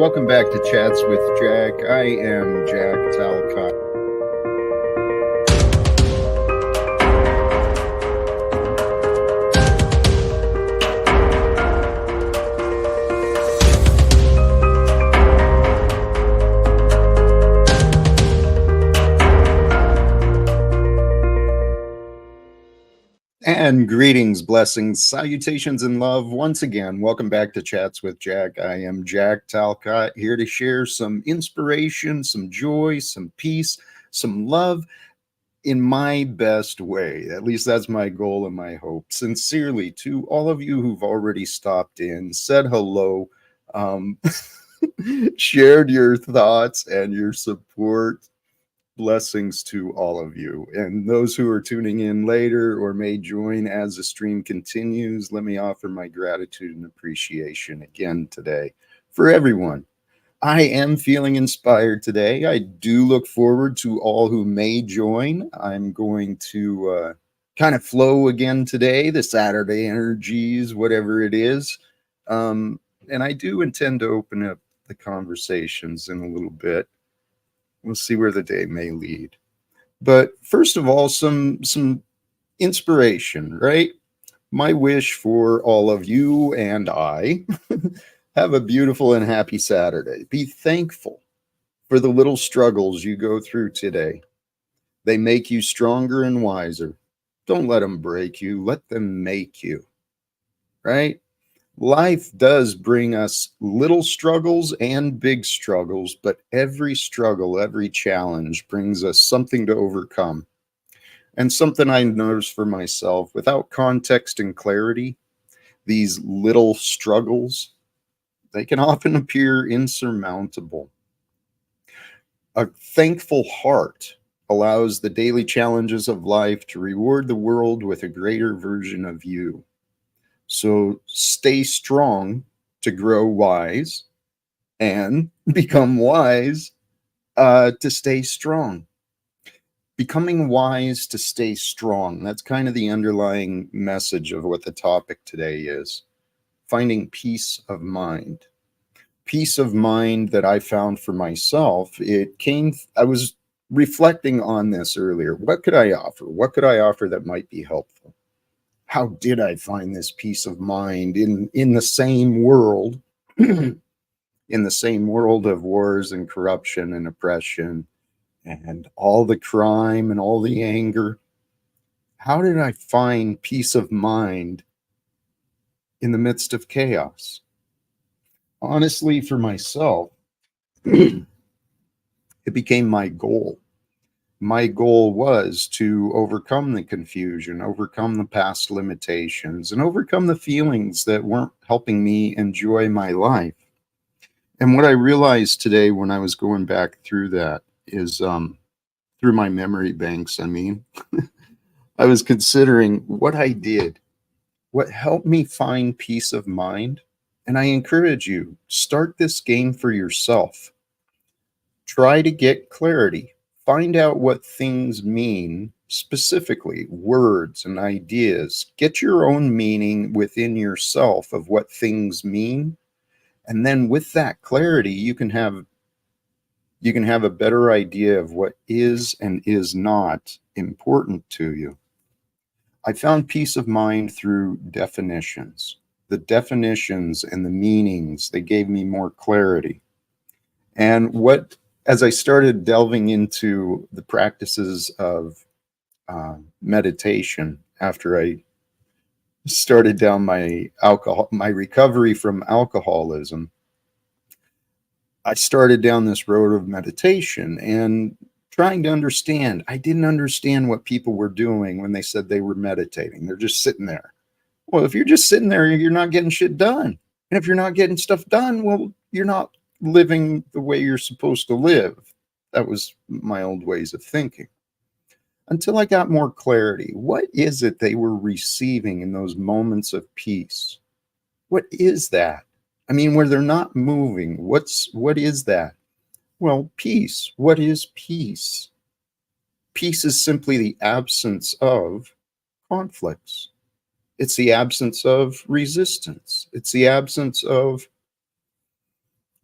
Welcome back to Chats with Jack. I am Jack Talcott. And greetings, blessings, salutations, and love. Once again, welcome back to Chats with Jack. I am Jack Talcott, here to share some inspiration, some joy, some peace, some love in my best way. At least that's my goal and my hope. Sincerely, to all of you who've already stopped in, said hello, shared your thoughts and your support. Blessings to all of you, and those who are tuning in later or may join as the stream continues. Let me offer my gratitude and appreciation again today for everyone. I am feeling inspired today. I do look forward to all who may join. I'm going to kind of flow again today, the Saturday energies, whatever it is, and I do intend to open up the conversations in a little bit. We'll see where the day may lead. But first of all, some inspiration, right? My wish for all of you and I, have a beautiful and happy Saturday. Be thankful for the little struggles you go through today. They make you stronger and wiser. Don't let them break you. Let them make you, right? Life does bring us little struggles and big struggles, but every struggle, every challenge brings us something to overcome. And something I noticed for myself, without context and clarity, these little struggles, they can often appear insurmountable. A thankful heart allows the daily challenges of life to reward the world with a greater version of you. So stay strong to grow wise, and become wise to stay strong. Becoming wise to stay strong. That's kind of the underlying message of what the topic today is. Finding peace of mind. Peace of mind that I found for myself. I was reflecting on this earlier. What could I offer? What could I offer that might be helpful? How did I find this peace of mind in the same world, in the same world of wars and corruption and oppression and all the crime and all the anger? How did I find peace of mind in the midst of chaos? Honestly, for myself, it became my goal. My goal was to overcome the confusion, overcome the past limitations, and overcome the feelings that weren't helping me enjoy my life. And what I realized today when I was going back through that is, through my memory banks, I was considering what I did, what helped me find peace of mind. And I encourage you, start this game for yourself. Try to get clarity. Find out what things mean, specifically words and ideas. Get your own meaning within yourself of what things mean. And then with that clarity, you can have a better idea of what is and is not important to you. I found peace of mind through definitions. The definitions and the meanings, they gave me more clarity. And as I started delving into the practices of meditation, after I started down my recovery from alcoholism, I started down this road of meditation and trying to understand. I didn't understand what people were doing when they said they were meditating. They're just sitting there. Well, if you're just sitting there, you're not getting shit done. And if you're not getting stuff done, well, you're not living the way you're supposed to live. That was my old ways of thinking. Until I got more clarity. What is it they were receiving in those moments of peace? What is that? Where they're not moving, what is that? Well, peace. What is peace? Peace is simply the absence of conflicts. It's the absence of resistance. It's the absence of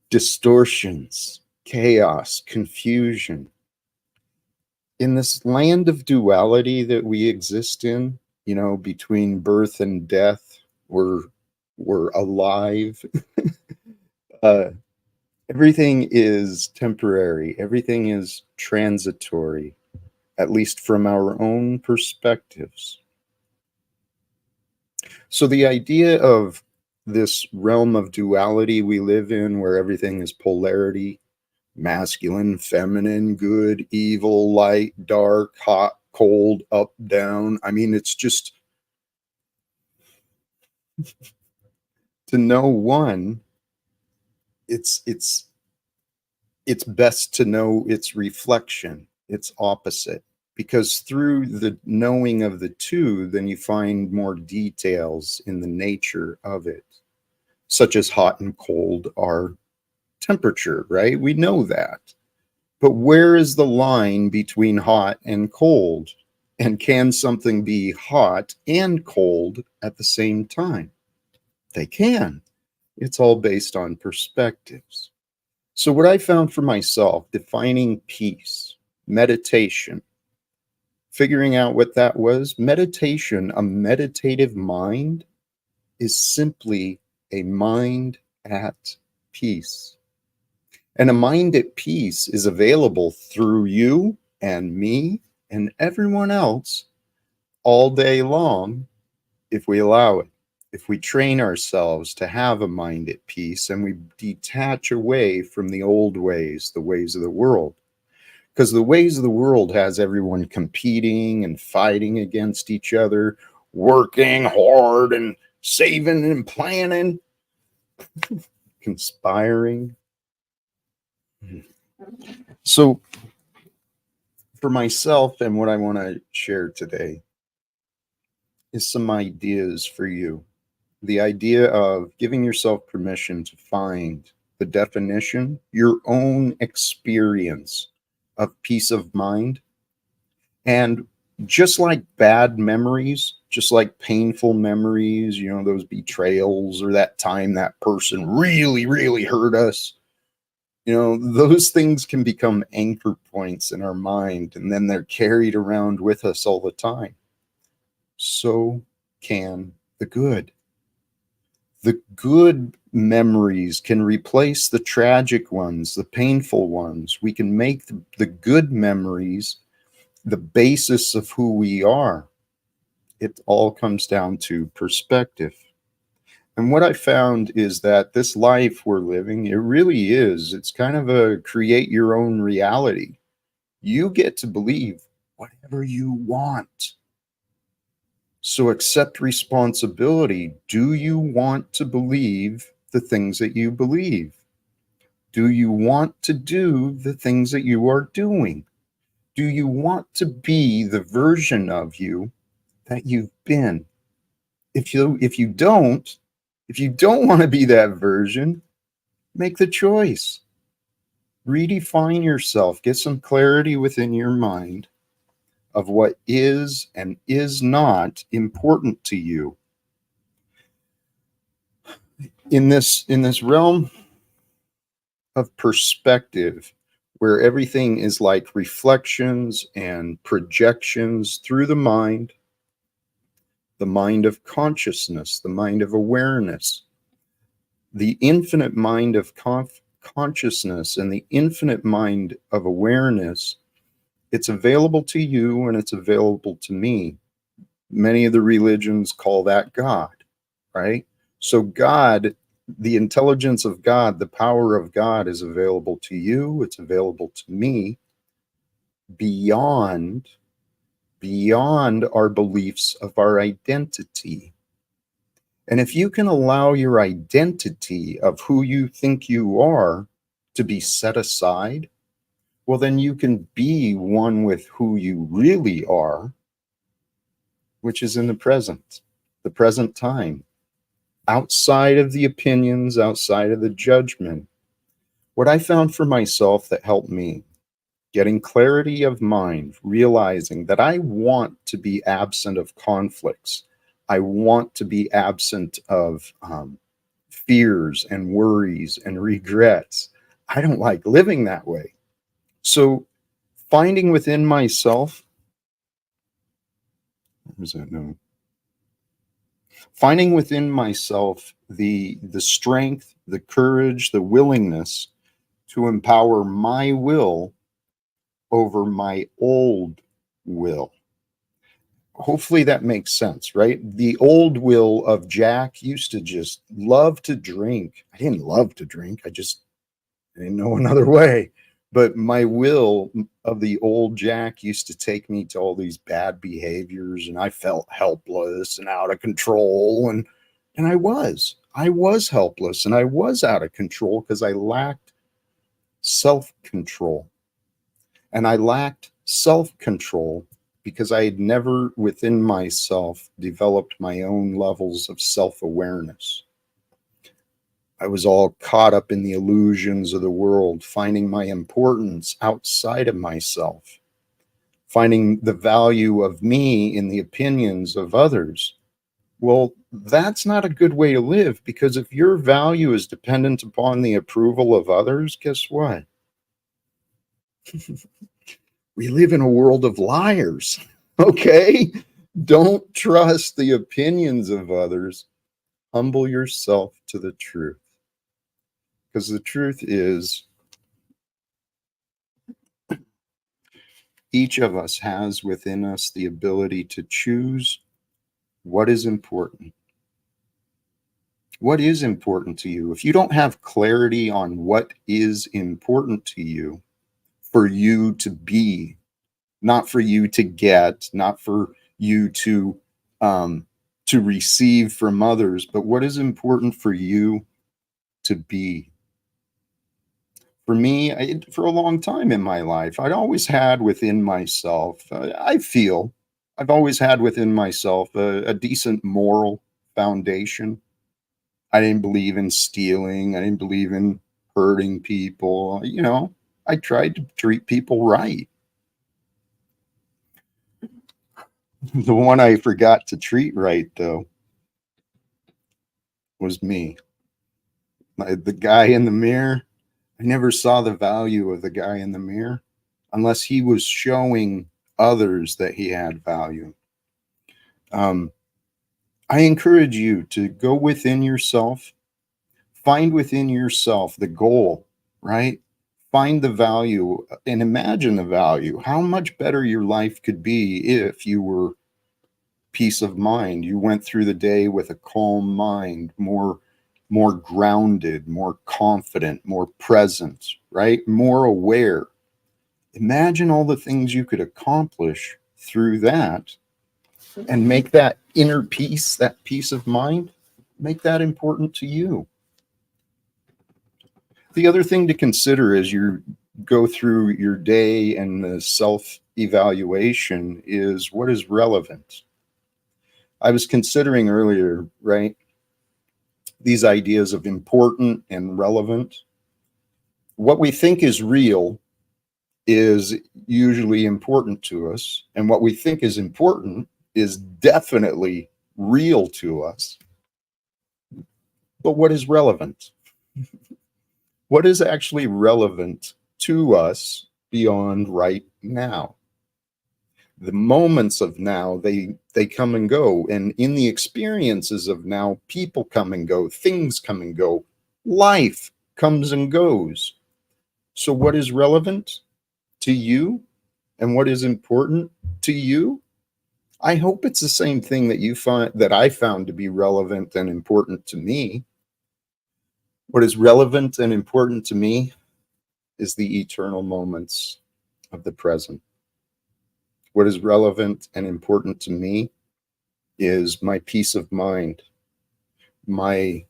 distortions, chaos, confusion. In this land of duality that we exist in, you know, between birth and death, we're alive. uh, Everything is temporary, everything is transitory, at least from our own perspectives. So the idea of this realm of duality we live in, where everything is polarity, masculine, feminine, good, evil, light, dark, hot, cold, up, down. I mean, it's just, to know one, it's best to know its reflection, its opposite, because through the knowing of the two, then you find more details in the nature of it, such as hot and cold are temperature, right? We know that. But where is the line between hot and cold? And can something be hot and cold at the same time? They can. It's all based on perspectives. So, what I found for myself, defining peace, meditation, figuring out what that was, meditation, a meditative mind, is simply a mind at peace. And a mind at peace is available through you and me and everyone else all day long if we allow it. If we train ourselves to have a mind at peace and we detach away from the old ways, the ways of the world. Because the ways of the world has everyone competing and fighting against each other, working hard and saving and planning, conspiring. So for myself and what I want to share today is some ideas for you. The idea of giving yourself permission to find the definition, your own experience of peace of mind. And just like bad memories, just like painful memories, you know, those betrayals or that time that person really, really hurt us, you know, those things can become anchor points in our mind, and then they're carried around with us all the time. So can the good. The good memories can replace the tragic ones, the painful ones. We can make the good memories the basis of who we are. It all comes down to perspective. And what I found is that this life we're living, it really is, it's kind of a create your own reality. You get to believe whatever you want. So accept responsibility. Do you want to believe the things that you believe? Do you want to do the things that you are doing? Do you want to be the version of you that you've been? If you don't, if you don't want to be that version, make the choice. Redefine yourself. Get some clarity within your mind of what is and is not important to you. In this realm of perspective, where everything is like reflections and projections through the mind of consciousness, the mind of awareness, the infinite mind of consciousness, and the infinite mind of awareness, it's available to you and it's available to me. Many of the religions call that God, right? So God, the intelligence of God, the power of God is available to you, it's available to me, beyond our beliefs of our identity. And if you can allow your identity of who you think you are to be set aside, well, then you can be one with who you really are, which is in the present time, outside of the opinions, outside of the judgment. What I found for myself that helped me, getting clarity of mind, realizing that I want to be absent of conflicts. I want to be absent of fears and worries and regrets. I don't like living that way. So finding within myself, what was that? No. Finding within myself the strength, the courage, the willingness to empower my will over my old will. Hopefully that makes sense, right? The old will of Jack used to just love to drink. I didn't love to drink. I didn't know another way. But my will of the old Jack used to take me to all these bad behaviors, and I felt helpless and out of control. And I was helpless and I was out of control because I lacked self-control. And I lacked self-control because I had never within myself developed my own levels of self-awareness. I was all caught up in the illusions of the world, finding my importance outside of myself, finding the value of me in the opinions of others. Well, that's not a good way to live, because if your value is dependent upon the approval of others, guess what? We live in a world of liars. Okay? Don't trust the opinions of others. Humble yourself to the truth. Because the truth is, each of us has within us the ability to choose what is important. What is important to you? If you don't have clarity on what is important to you, for you to be, not for you to get, not for you to receive from others, but what is important for you to be. For me, for a long time in my life, I'd always had within myself, I've always had within myself a decent moral foundation. I didn't believe in stealing. I didn't believe in hurting people. I tried to treat people right. The one I forgot to treat right, though, was me. The guy in the mirror, I never saw the value of the guy in the mirror unless he was showing others that he had value. Um, I encourage you to go within yourself, find within yourself the goal, right? Find the value and imagine the value. How much better your life could be if you were peace of mind. You went through the day with a calm mind, more grounded, more confident, more present, right? More aware. Imagine all the things you could accomplish through that, and make that inner peace, that peace of mind, make that important to you. The other thing to consider as you go through your day and the self evaluation is what is relevant. I was considering earlier, right, these ideas of important and relevant. What we think is real is usually important to us, and what we think is important is definitely real to us. But what is relevant? What is actually relevant to us beyond right now? The moments of now, they come and go, and in the experiences of now, people come and go, things come and go, life comes and goes. So what is relevant to you and what is important to you? I hope it's the same thing that I found to be relevant and important to me. What is relevant and important to me is the eternal moments of the present. What is relevant and important to me is my peace of mind, the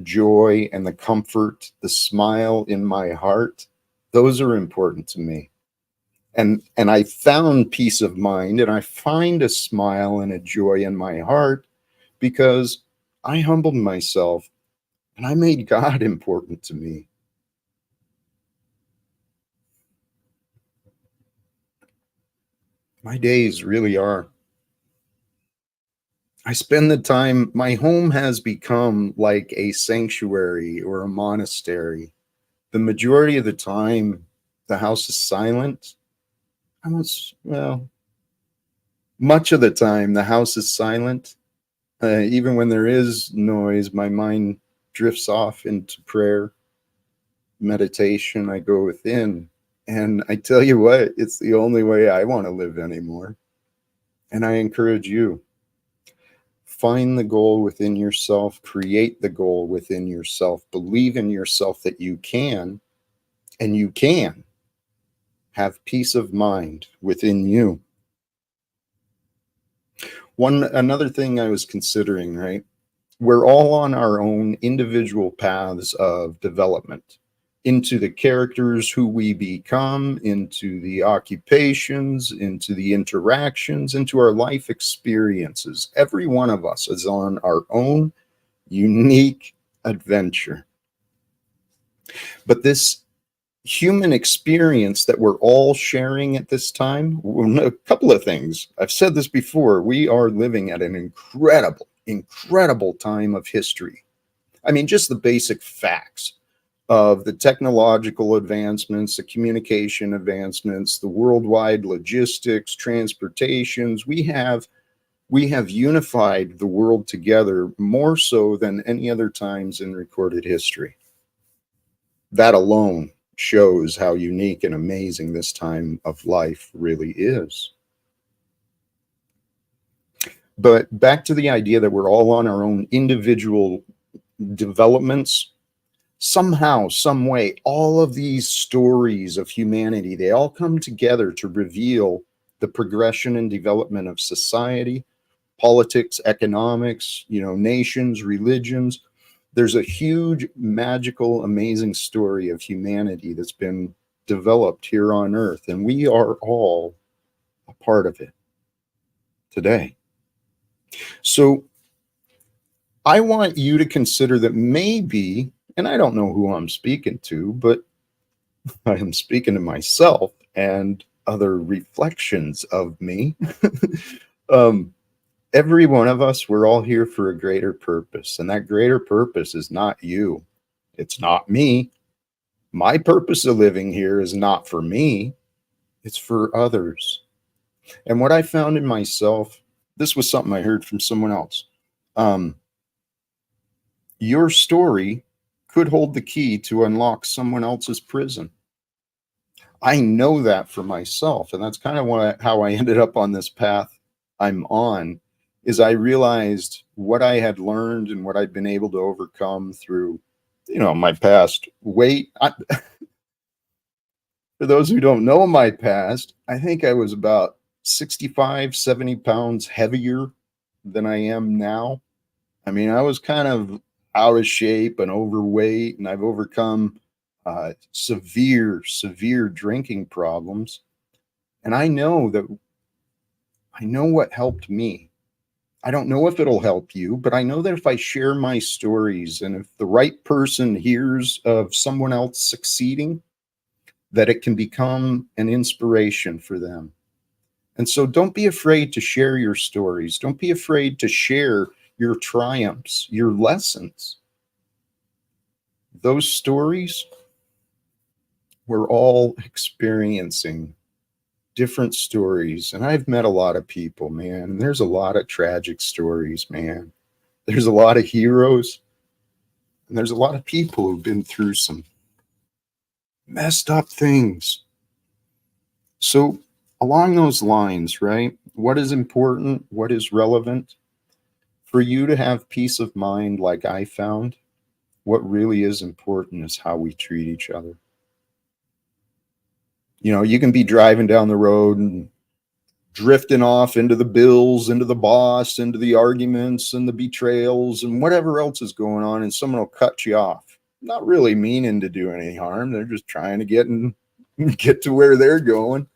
joy and the comfort, the smile in my heart. Those are important to me. And I found peace of mind, and I find a smile and a joy in my heart because I humbled myself and I made God important to me. My days really are I spend the time, my home has become like a sanctuary or a monastery. The majority of the time, the house is silent. Well, much of the time, the house is silent. Even when there is noise, my mind drifts off into prayer, meditation. I go within. And I tell you what, it's the only way I want to live anymore. And I encourage you, find the goal within yourself, create the goal within yourself, believe in yourself that you can, and you can have peace of mind within you. Another thing I was considering, right? We're all on our own individual paths of development into the characters who we become, into the occupations, into the interactions, into our life experiences. Every one of us is on our own unique adventure. But this human experience that we're all sharing at this time, a couple of things. I've said this before. We are living at an incredible time of history. I mean, just the basic facts of the technological advancements, the communication advancements, the worldwide logistics, transportations. We have unified the world together more so than any other times in recorded history. That alone shows how unique and amazing this time of life really is. But back to the idea that we're all on our own individual developments. Somehow, some way, all of these stories of humanity, they all come together to reveal the progression and development of society, politics, economics, nations, religions. There's a huge, magical, amazing story of humanity that's been developed here on Earth, and we are all a part of it today. So I want you to consider that maybe, and I don't know who I'm speaking to, but I am speaking to myself and other reflections of me. Every one of us, we're all here for a greater purpose. And that greater purpose is not you. It's not me. My purpose of living here is not for me. It's for others. And what I found in myself, this was something I heard from someone else. Your story could hold the key to unlock someone else's prison. I know that for myself. And that's kind of how I ended up on this path I'm on, is I realized what I had learned and what I'd been able to overcome through, my past weight. For those who don't know my past, I think I was about 65, 70 pounds heavier than I am now. I mean, I was kind of out of shape and overweight, and I've overcome severe drinking problems. And I know what helped me. I don't know if it'll help you, but I know that if I share my stories and if the right person hears of someone else succeeding, that it can become an inspiration for them. And so don't be afraid to share your stories. Don't be afraid to share your triumphs, your lessons. Those stories, we're all experiencing different stories. And I've met a lot of people, man. And there's a lot of tragic stories, man. There's a lot of heroes. And there's a lot of people who've been through some messed up things. So along those lines, right? What is important? What is relevant? For you to have peace of mind like I found, what really is important is how we treat each other. You can be driving down the road and drifting off into the bills, into the boss, into the arguments and the betrayals and whatever else is going on, and someone will cut you off. Not really meaning to do any harm. They're just trying to get to where they're going.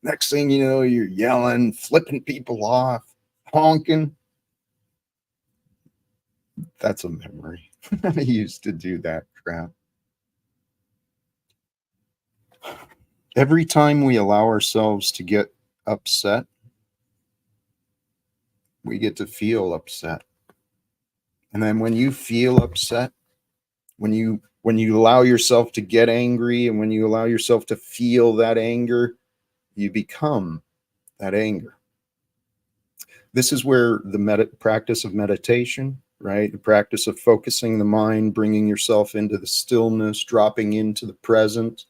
Next thing you know, you're yelling, flipping people off, honking. That's a memory. I used to do that crap. Every time we allow ourselves to get upset, We get to feel upset. And then when you feel upset, when you allow yourself to get angry, and when you allow yourself to feel that anger, you become that anger. This is where the practice of meditation, right? The practice of focusing the mind, bringing yourself into the stillness, dropping into the present.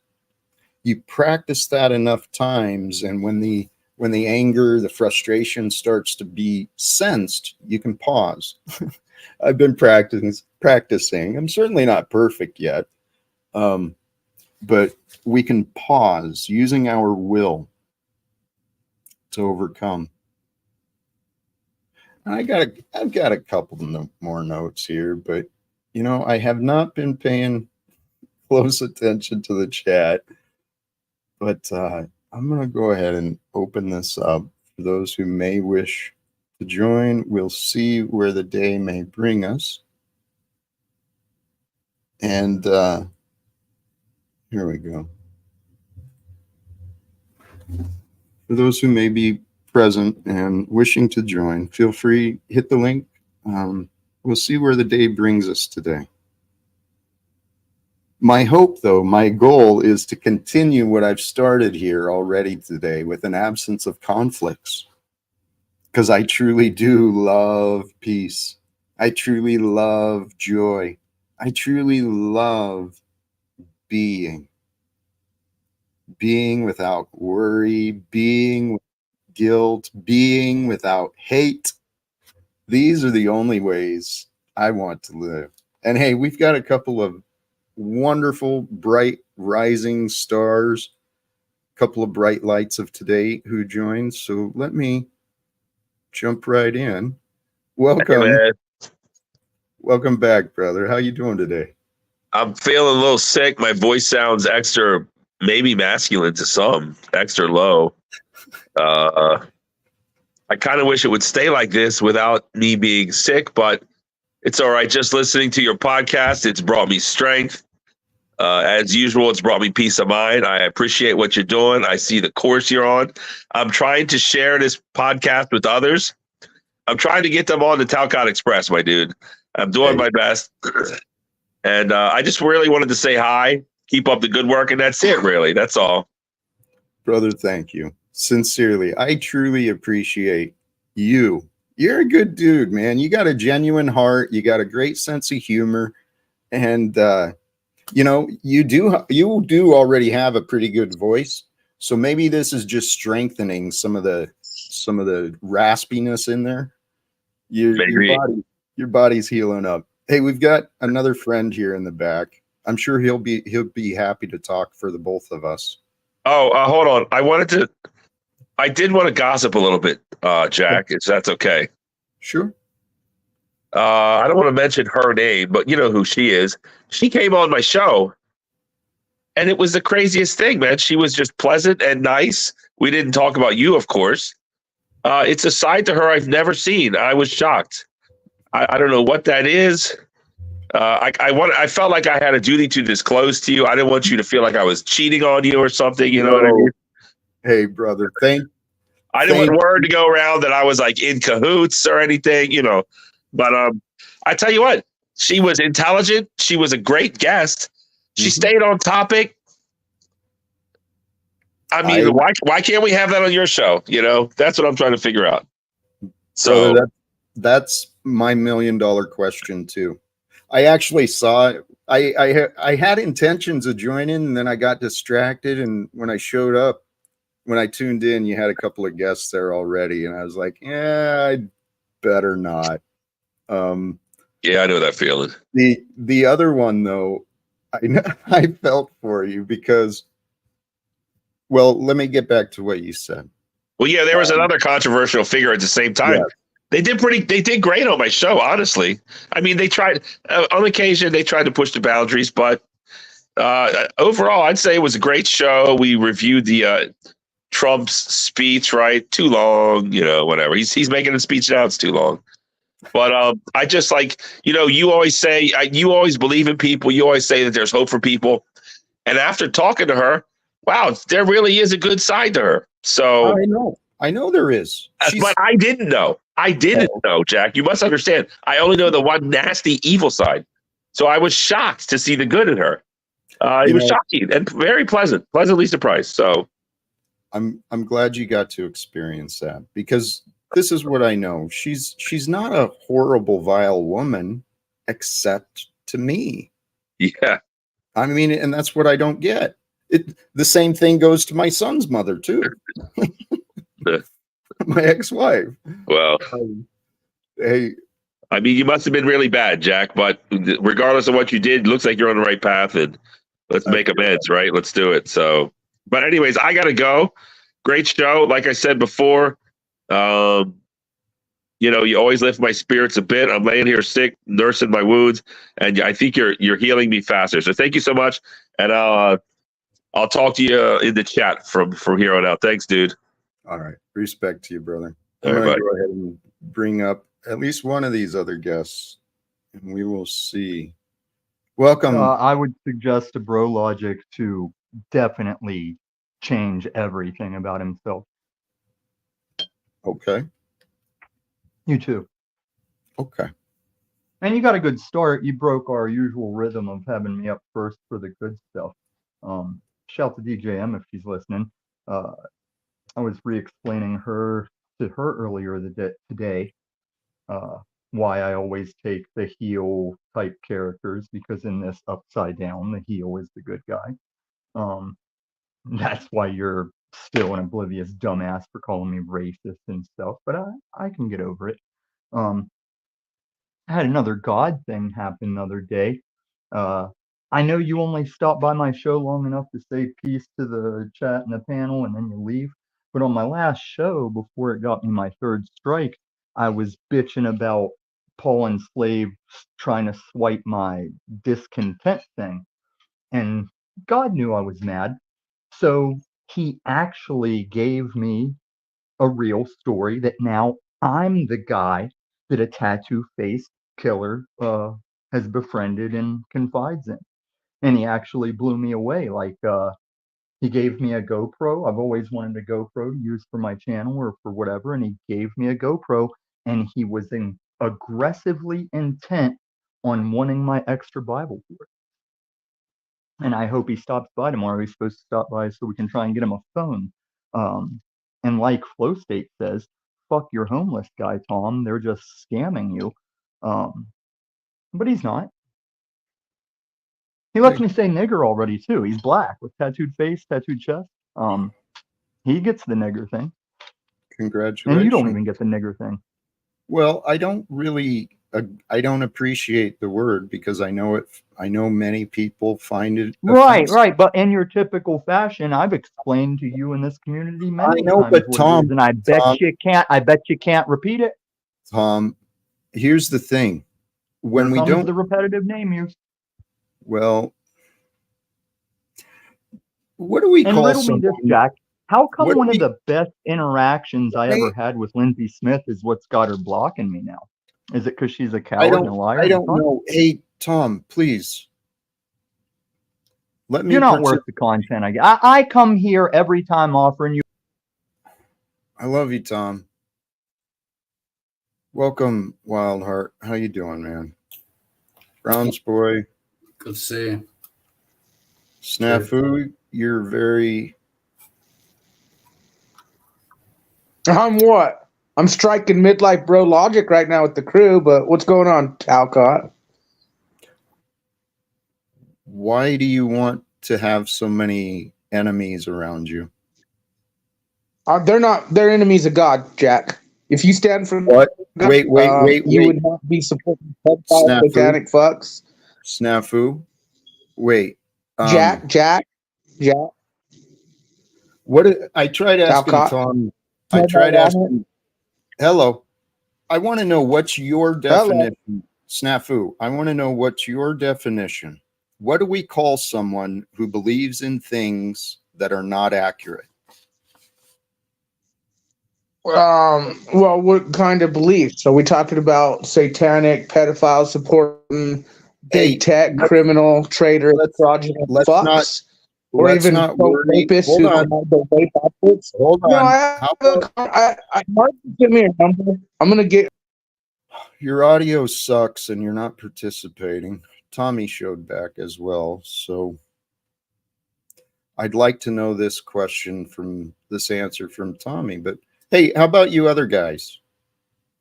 You practice that enough times, and when the anger, the frustration starts to be sensed, you can pause. I've been practicing. I'm certainly not perfect yet, but we can pause using our will to overcome. I've got a couple more notes here, but I have not been paying close attention to the chat. But I'm going to go ahead and open this up for those who may wish to join. We'll see where the day may bring us. And here we go. For those who may be present and wishing to join, feel free, hit the link. We'll see where the day brings us today. My hope, though, my goal is to continue what I've started here already today with an absence of conflicts, because I truly do love peace. I truly love joy. I truly love being without worry, being without guilt, being without hate. These are the only ways I want to live. And hey, we've got a couple of wonderful, bright, rising stars, a couple of bright lights of today who joined. So let me jump right in. Welcome. Hey, welcome back, brother. How you doing today? I'm feeling a little sick. My voice sounds extra, maybe masculine to some, extra low. I kind of wish it would stay like this without me being sick, but it's all right. Just listening to your podcast, it's brought me strength. As usual, it's brought me peace of mind. I appreciate what you're doing. I see the course you're on. I'm trying to share this podcast with others. I'm trying to get them on the Talcott Express, my dude. I'm doing my best. And I just really wanted to say hi, keep up the good work, and that's it, really. That's all. Brother, thank you. Sincerely, I truly appreciate you. You're a good dude, man. You got a genuine heart. You got a great sense of humor. And, you do already have a pretty good voice. So maybe this is just strengthening some of the raspiness in there. Your body's healing up. Hey, we've got another friend here in the back. I'm sure he'll be happy to talk for the both of us. Oh, hold on. I did want to gossip a little bit, Jack, if that's okay. Sure. I don't want to mention her name, but you know who she is. She came on my show, and it was the craziest thing, man. She was just pleasant and nice. We didn't talk about you, of course. It's a side to her I've never seen. I was shocked. I don't know what that is. I felt like I had a duty to disclose to you. I didn't want you to feel like I was cheating on you or something. You know what I mean? Hey, brother, I didn't want word to go around that I was like in cahoots or anything, But I tell you what, she was intelligent. She was a great guest. She stayed on topic. I mean, why can't we have that on your show? That's what I'm trying to figure out. So brother, that's my $1 million question too. I actually saw it. I had intentions of joining, and then I got distracted. And when I showed up, when I tuned in, you had a couple of guests there already, and I was like, yeah, I'd better not. Yeah, I know that feeling. The other one though, I felt for you because, well, let me get back to what you said. Well, yeah, there was another controversial figure at the same time. Yeah. They did great on my show, honestly. I mean, they tried on occasion, they tried to push the boundaries, but overall, I'd say it was a great show. We reviewed the Trump's speech, right? Too long, whatever. He's making a speech now. It's too long. But I just you always say, you always believe in people. You always say that there's hope for people. And after talking to her, wow, there really is a good side to her. So I know there is. But I didn't know. I didn't know, Jack. You must understand. I only know the one nasty, evil side. So I was shocked to see the good in her. It was shocking and very pleasantly surprised. So I'm glad you got to experience that, because this is what I know. She's not a horrible, vile woman, except to me. Yeah. I mean, and that's what I don't get. The same thing goes to my son's mother too. My ex-wife. Well, hey, I mean, you must have been really bad, Jack, but regardless of what you did, it looks like you're on the right path, and let's make amends, right? Let's do it. So, but anyways, I got to go. Great show. Like I said before, you always lift my spirits a bit. I'm laying here sick, nursing my wounds, and I think you're healing me faster. So thank you so much, and I'll talk to you in the chat from here on out. Thanks, dude. All right. Respect to you, brother. All I'm right, going to go ahead and bring up at least one of these other guests, and we will see. Welcome. I would suggest to Bro Logic to definitely change everything about himself. Okay. You too. Okay. And you got a good start. You broke our usual rhythm of having me up first for the good stuff. Shout to DJM if she's listening. I was re-explaining to her earlier today why I always take the heel type characters, because in this Upside Down, the heel is the good guy. That's why you're still an oblivious dumbass for calling me racist and stuff, but I can get over it. I had another God thing happen the other day. I know you only stop by my show long enough to say peace to the chat and the panel, and then you leave. But on my last show, before it got me my third strike, I was bitching about Paul and Slave trying to swipe my discontent thing. And God knew I was mad. So he actually gave me a real story that now I'm the guy that a tattoo-faced killer has befriended and confides in. And he actually blew me away. Like, he gave me a GoPro. I've always wanted a GoPro to use for my channel or for whatever, and he gave me a GoPro, and he was aggressively intent on wanting my extra Bible for it. And I hope he stops by tomorrow. He's supposed to stop by so we can try and get him a phone. And like Flow State says, fuck your homeless guy, Tom. They're just scamming you. But he's not. He lets me say nigger already too. He's black with tattooed face, tattooed chest. He gets the nigger thing. Congratulations. And you don't even get the nigger thing. Well, I don't appreciate the word, because I know many people find it offensive. Right. But in your typical fashion, I've explained to you in this community many times but Tom, and I bet you can't repeat it. Tom, here's the thing. When we don't, the repetitive name use. Well, what do we call riddle someone? me this, Jack. How come one of the best interactions I ever had with Lindsay Smith is what's got her blocking me now? Is it because she's a coward and a liar? I don't know. Hey, Tom, please. Let me. You're not worth the content I get. I come here every time offering you. I love you, Tom. Welcome, Wildheart. How you doing, man? Browns boy. Good to see you. Snafu, you're very... I'm what? I'm striking midlife bro logic right now with the crew, but what's going on, Talcott? Why do you want to have so many enemies around you? They're enemies of God, Jack. If you stand for what? God, wait. You would not be supporting satanic fucks. Snafu. Wait. Jack. What I tried asking Talcott. Tom. I tried asking. Hello. I want to know what's your definition. Hello. Snafu. I want to know what's your definition. What do we call someone who believes in things that are not accurate? Well, what kind of beliefs? So we talking about satanic, pedophile, supporting big tech, criminal, traitor, fraudulent fucks? or let's even not quote worry. rapists Hold who on. might go way backwards. Hold No, on. I How about Mark, give me a number. I'm gonna get. your audio sucks and you're not participating? Tommy showed back as well, so I'd like to know this answer from Tommy. But hey, how about you other guys?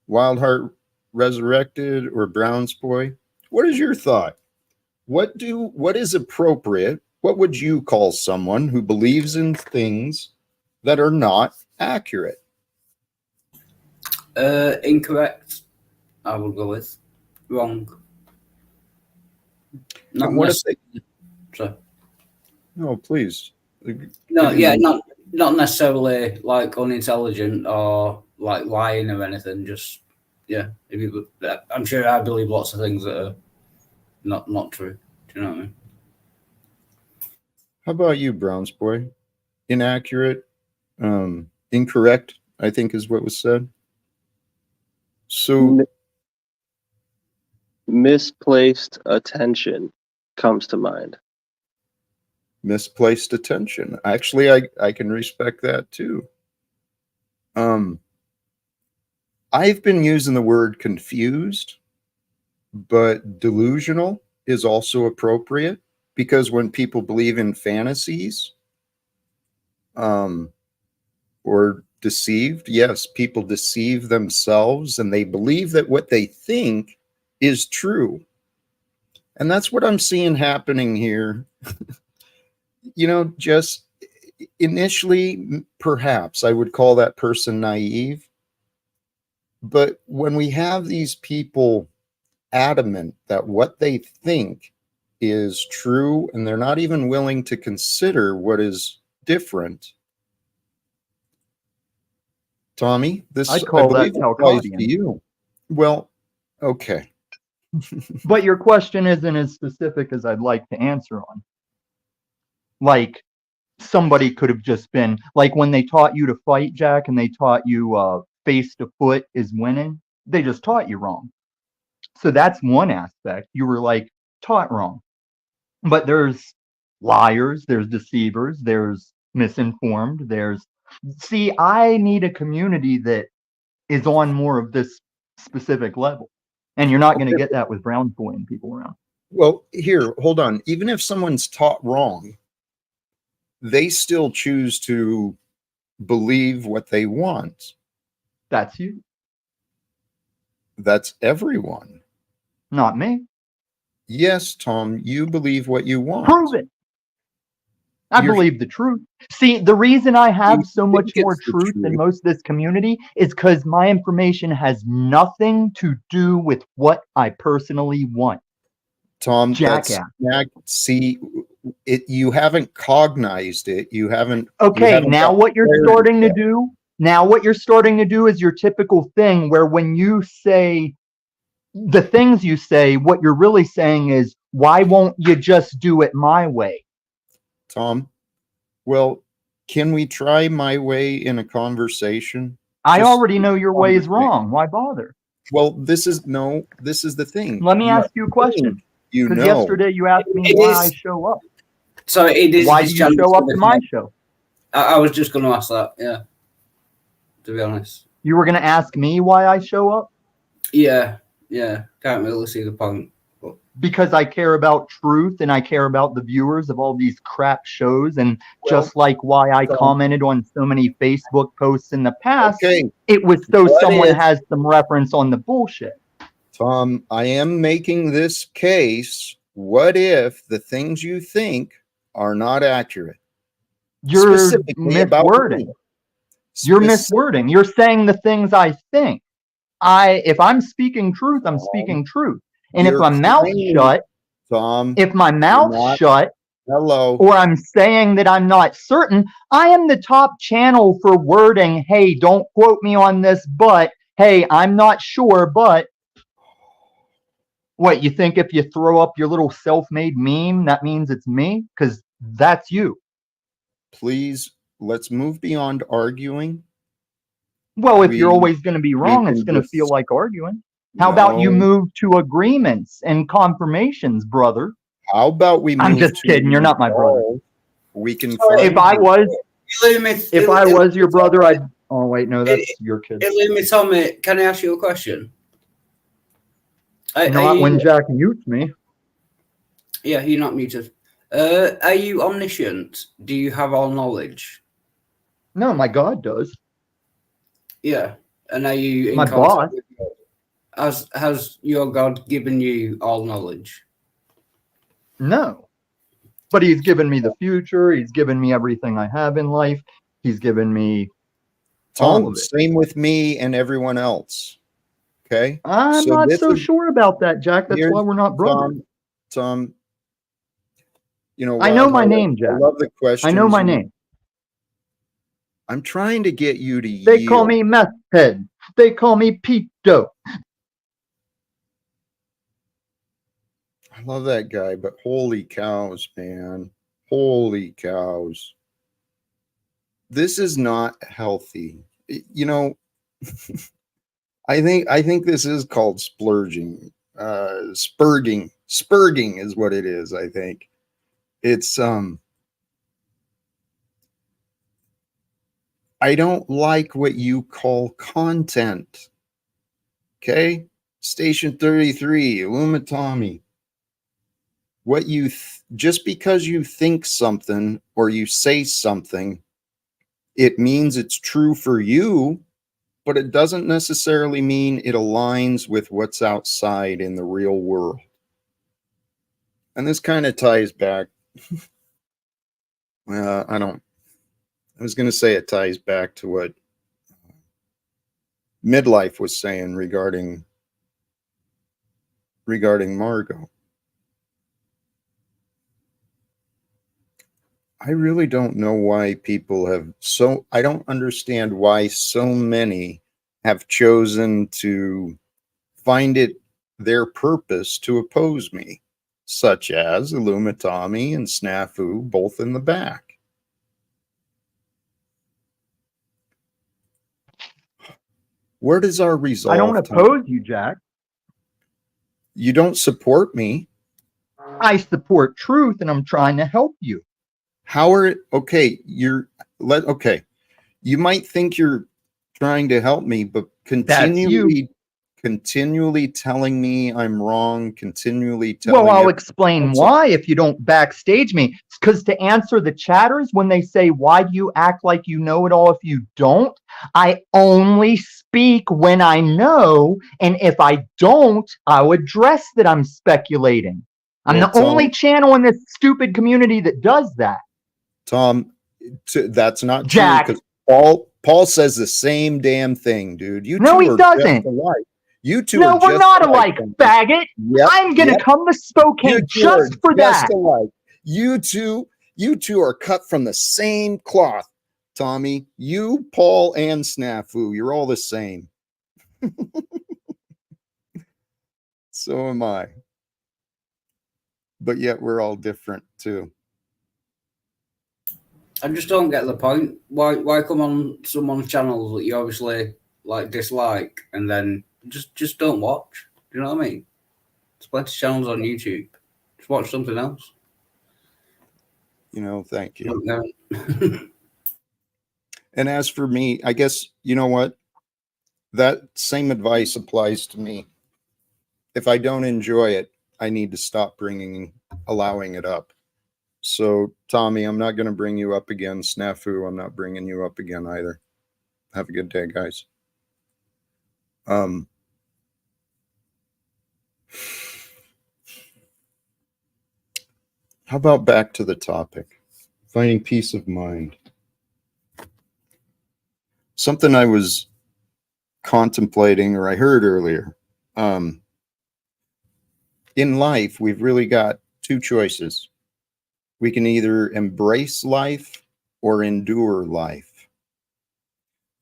Wildheart Resurrected or Brown's Boy? What is your thought? What is appropriate? What would you call someone who believes in things that are not accurate? Incorrect. I will go with wrong. Not And what if they? so. No, please. No, yeah, not necessarily like unintelligent or like lying or anything. Just yeah, if you, I'm sure I believe lots of things that are not true. Do you know what I mean? How about you, Browns Boy? Inaccurate, incorrect, I think is what was said. So misplaced attention comes to mind. Misplaced attention. Actually, I can respect that too. I've been using the word confused, but delusional is also appropriate, because when people believe in fantasies, or deceived, yes, people deceive themselves and they believe that what they think is true. And that's what I'm seeing happening here. Just initially, perhaps I would call that person naive. But when we have these people adamant that what they think is true and they're not even willing to consider what is different. Tommy, this I'd call that applies to Talcottian. you. Well, okay. But your question isn't as specific as I'd like to answer on. Like, somebody could have just been, like when they taught you to fight, Jack, and they taught you face to foot is winning, they just taught you wrong. So that's one aspect. You were like taught wrong. But there's liars, there's deceivers, there's misinformed, see, I need a community that is on more of this specific level. And you're not going to get that with Brown Boy and people around. Well, here, hold on. Even if someone's taught wrong, they still choose to believe what they want. That's you. That's everyone. Not me. Yes, Tom, you believe what you want. Prove it. I believe the truth. See, the reason I have so much more truth than most of this community is because my information has nothing to do with what I personally want. Tom, Jackass. See, you haven't cognized it. You haven't. Okay, now what you're starting to do, is your typical thing where when you say the things you say, what you're really saying is, why won't you just do it my way? Tom, well, can we try my way in a conversation? I already know your way is wrong. Why bother? Well, this is the thing. Let me ask you a question. Because yesterday you asked me why I show up. So it is. Why do you show up to my show? I was just going to ask that. Yeah. To be honest. You were going to ask me why I show up? Yeah. Can't really see the point. Because I care about truth and I care about the viewers of all these crap shows, and just like why I commented on so many Facebook posts in the past, it was so someone has some reference on the bullshit. Tom, I am making this case. What if the things you think are not accurate? You're miswording. You're miswording. You're saying the things I think. If I'm speaking truth, I'm speaking truth. And if my mouth's shut, Tom, or I'm saying that I'm not certain, I am the top channel for wording, hey, don't quote me on this, but, hey, I'm not sure, but. What, you think if you throw up your little self-made meme, that means it's me? Because that's you. Please, let's move beyond arguing. Well, if you're always going to be wrong, it's going to feel like arguing. How about you move to agreements and confirmations, brother? How about we move I'm just kidding. You're not my brother. We can If I was your brother, I'd. Oh wait, no, that's your kid. Tommy, can I ask you a question? Not when Jack mutes me. Yeah, you're not muted. Are you omniscient? Do you have all knowledge? No, my God does. Yeah. And are you in My contact boss. with God? Has your God given you all knowledge? No. But he's given me the future. He's given me everything I have in life. He's given me all Tom, of it. same with me and everyone else. Okay. I'm not so sure about that, Jack. That's why we're not brothers. Tom, you know, I know my name, Jack. I love the question. I know my name. I'm trying to get you to yield. They call me Meth Head. They call me Pito. I love that guy, but holy cows, man. Holy cows. This is not healthy. You know, I think this is called splurging. Spurging is what it is, I think. It's I don't like what you call content. Okay? Station 33, Illumitami. What you just because you think something or you say something, it means it's true for you, but it doesn't necessarily mean it aligns with what's outside in the real world. And this kind of ties back. I was going to say it ties back to what Midlife was saying regarding Margot. I really don't know why people have I don't understand why so many have chosen to find it their purpose to oppose me, such as Illumitami and Snafu, both in the back. Where does our resolve? I don't oppose you, Jack. You don't support me. I support truth, and I'm trying to help you. How are okay? Okay. You might think you're trying to help me, but continually telling me I'm wrong, continually telling. Well, I'll explain why if you don't backstage me. Because to answer the chatters when they say, why do you act like you know it all if you don't? I only speak when I know, and if I don't, I'll address that I'm speculating. I'm the only channel in this stupid community that does that. Tom, that's not Jack. true, because Paul says the same damn thing, dude. You no, two he are doesn't. just alike. You two no, are we're just not alike, faggot. Yep, I'm gonna come to Spokane just for that. Alike. You two are cut from the same cloth, Tommy. You, Paul, and Snafu. You're all the same. So am I. But yet we're all different too. I just don't get the point. Why come on someone's channel that you obviously like dislike and then just don't watch? Do you know what I mean? There's plenty of channels on YouTube. Just watch something else. You know, thank you. No. And as for me, I guess, you know what? That same advice applies to me. If I don't enjoy it, I need to stop allowing it up. So, Tommy, I'm not going to bring you up again. Snafu, I'm not bringing you up again either. Have a good day, guys. How about back to the topic? Finding peace of mind. Something I was contemplating, or I heard earlier. In life, we've really got two choices. We can either embrace life or endure life.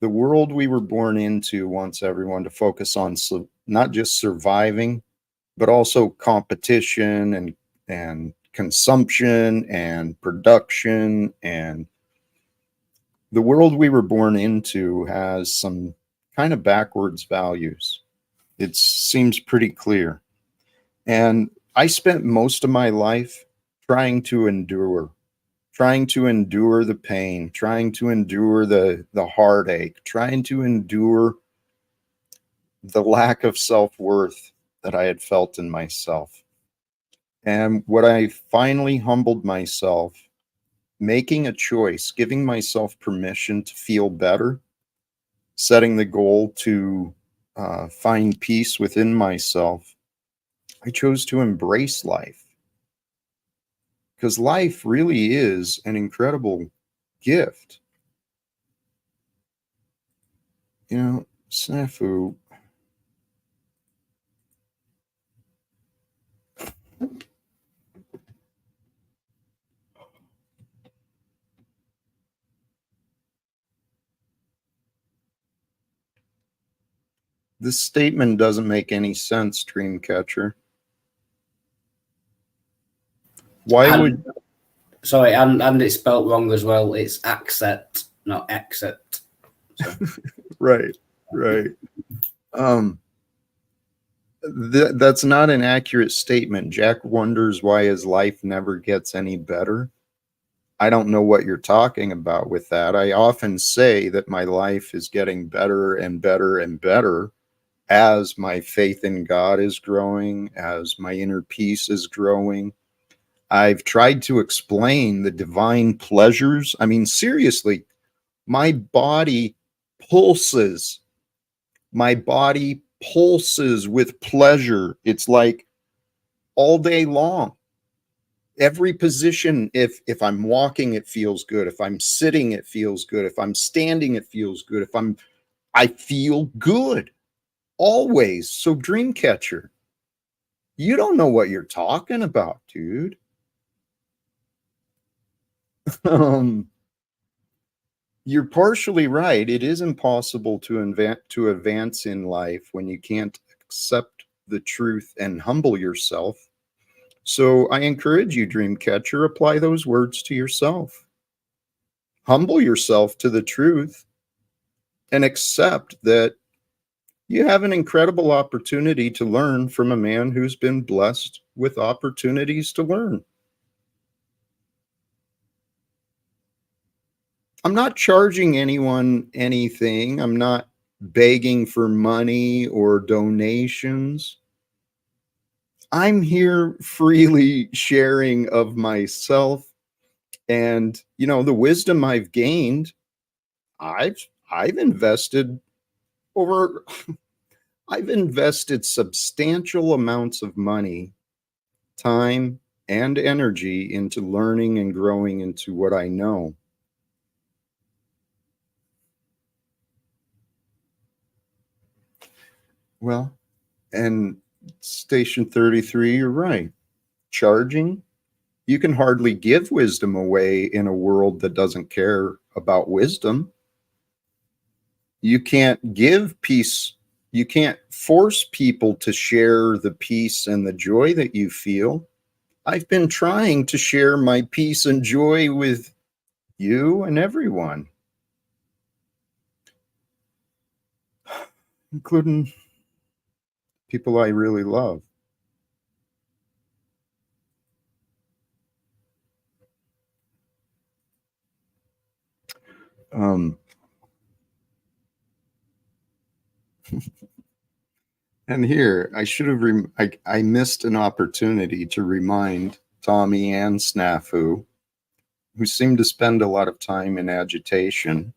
The world we were born into wants everyone to focus on not just surviving, but also competition and consumption and production. And the world we were born into has some kind of backwards values. It seems pretty clear. And I spent most of my life trying to endure. trying to endure the pain, trying to endure the heartache, trying to endure the lack of self-worth that I had felt in myself. And what I finally humbled myself, making a choice, giving myself permission to feel better, setting the goal to find peace within myself, I chose to embrace life. Because life really is an incredible gift. You know, Snafu, this statement doesn't make any sense, Dreamcatcher. Why would... Sorry, and it's spelt wrong as well. It's accept, not accept. So. Right. That's not an accurate statement. Jack wonders why his life never gets any better. I don't know what you're talking about with that. I often say that my life is getting better and better and better as my faith in God is growing, as my inner peace is growing. I've tried to explain the divine pleasures. I mean, seriously, my body pulses. My body pulses with pleasure. It's like all day long. Every position, if I'm walking, it feels good. If I'm sitting, it feels good. If I'm standing, it feels good. I feel good always. So Dreamcatcher, you don't know what you're talking about, dude. You're partially right. It is impossible to advance in life when you can't accept the truth and humble yourself. So I encourage you, Dreamcatcher, apply those words to yourself. Humble yourself to the truth and accept that you have an incredible opportunity to learn from a man who's been blessed with opportunities to learn. I'm not charging anyone anything. I'm not begging for money or donations. I'm here freely sharing of myself and, you know, the wisdom I've gained. I've invested I've invested substantial amounts of money, time, and energy into learning and growing into what I know. Well, and Station 33, you're right. Charging, you can hardly give wisdom away in a world that doesn't care about wisdom. You can't give peace. You can't force people to share the peace and the joy that you feel. I've been trying to share my peace and joy with you and everyone, including people I really love. And here, I should have, I missed an opportunity to remind Tommy and Snafu, who seem to spend a lot of time in agitation.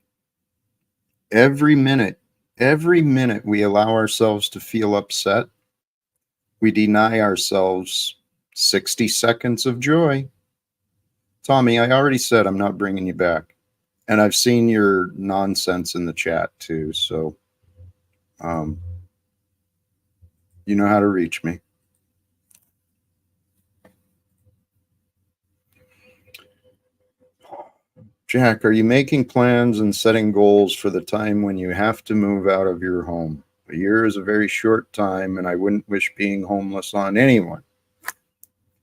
Every minute we allow ourselves to feel upset, we deny ourselves 60 seconds of joy. Tommy, I already said I'm not bringing you back. And I've seen your nonsense in the chat too, so you know how to reach me. Jack, are you making plans and setting goals for the time when you have to move out of your home? A year is a very short time, and I wouldn't wish being homeless on anyone.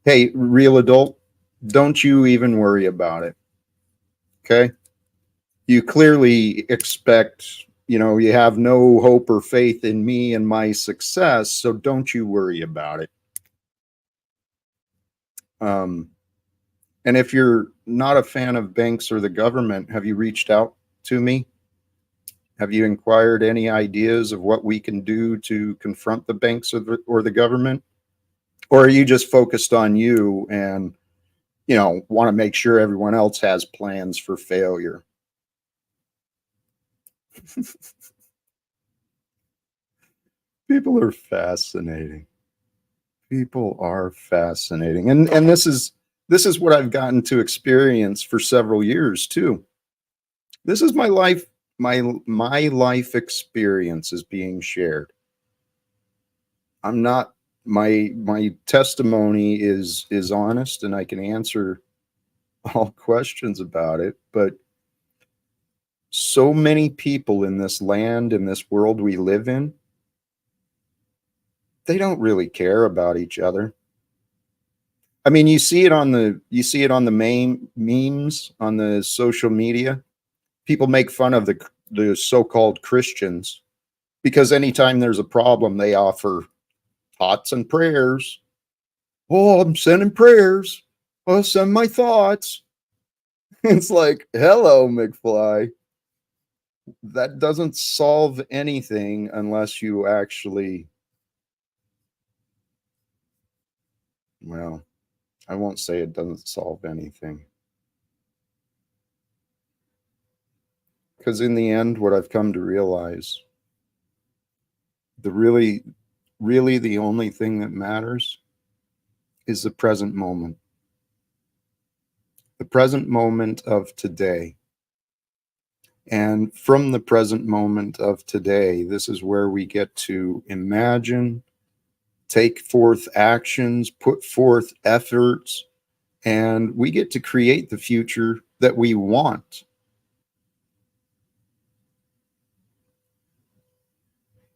Hey, real adult, don't you even worry about it, okay? You clearly expect, you know, you have no hope or faith in me and my success, so don't you worry about it. And if you're not a fan of banks or the government, have you reached out to me? Have you inquired any ideas of what we can do to confront the banks or the government? Or are you just focused on you and, want to make sure everyone else has plans for failure? People are fascinating. People are fascinating. And this is what I've gotten to experience for several years too. This is my life, my life experience is being shared. I'm not, my testimony is honest, and I can answer all questions about it, but so many people in this land, in this world we live in, they don't really care about each other. I mean, you see it on the main memes on the social media. People make fun of the so-called Christians because anytime there's a problem, they offer thoughts and prayers. Oh, I'm sending prayers. I'll send my thoughts. It's like, hello, McFly. That doesn't solve anything unless you actually, well, I won't say it doesn't solve anything. Because in the end, what I've come to realize, really the only thing that matters is the present moment. The present moment of today. And from the present moment of today, this is where we get to imagine, take forth actions, put forth efforts, and we get to create the future that we want.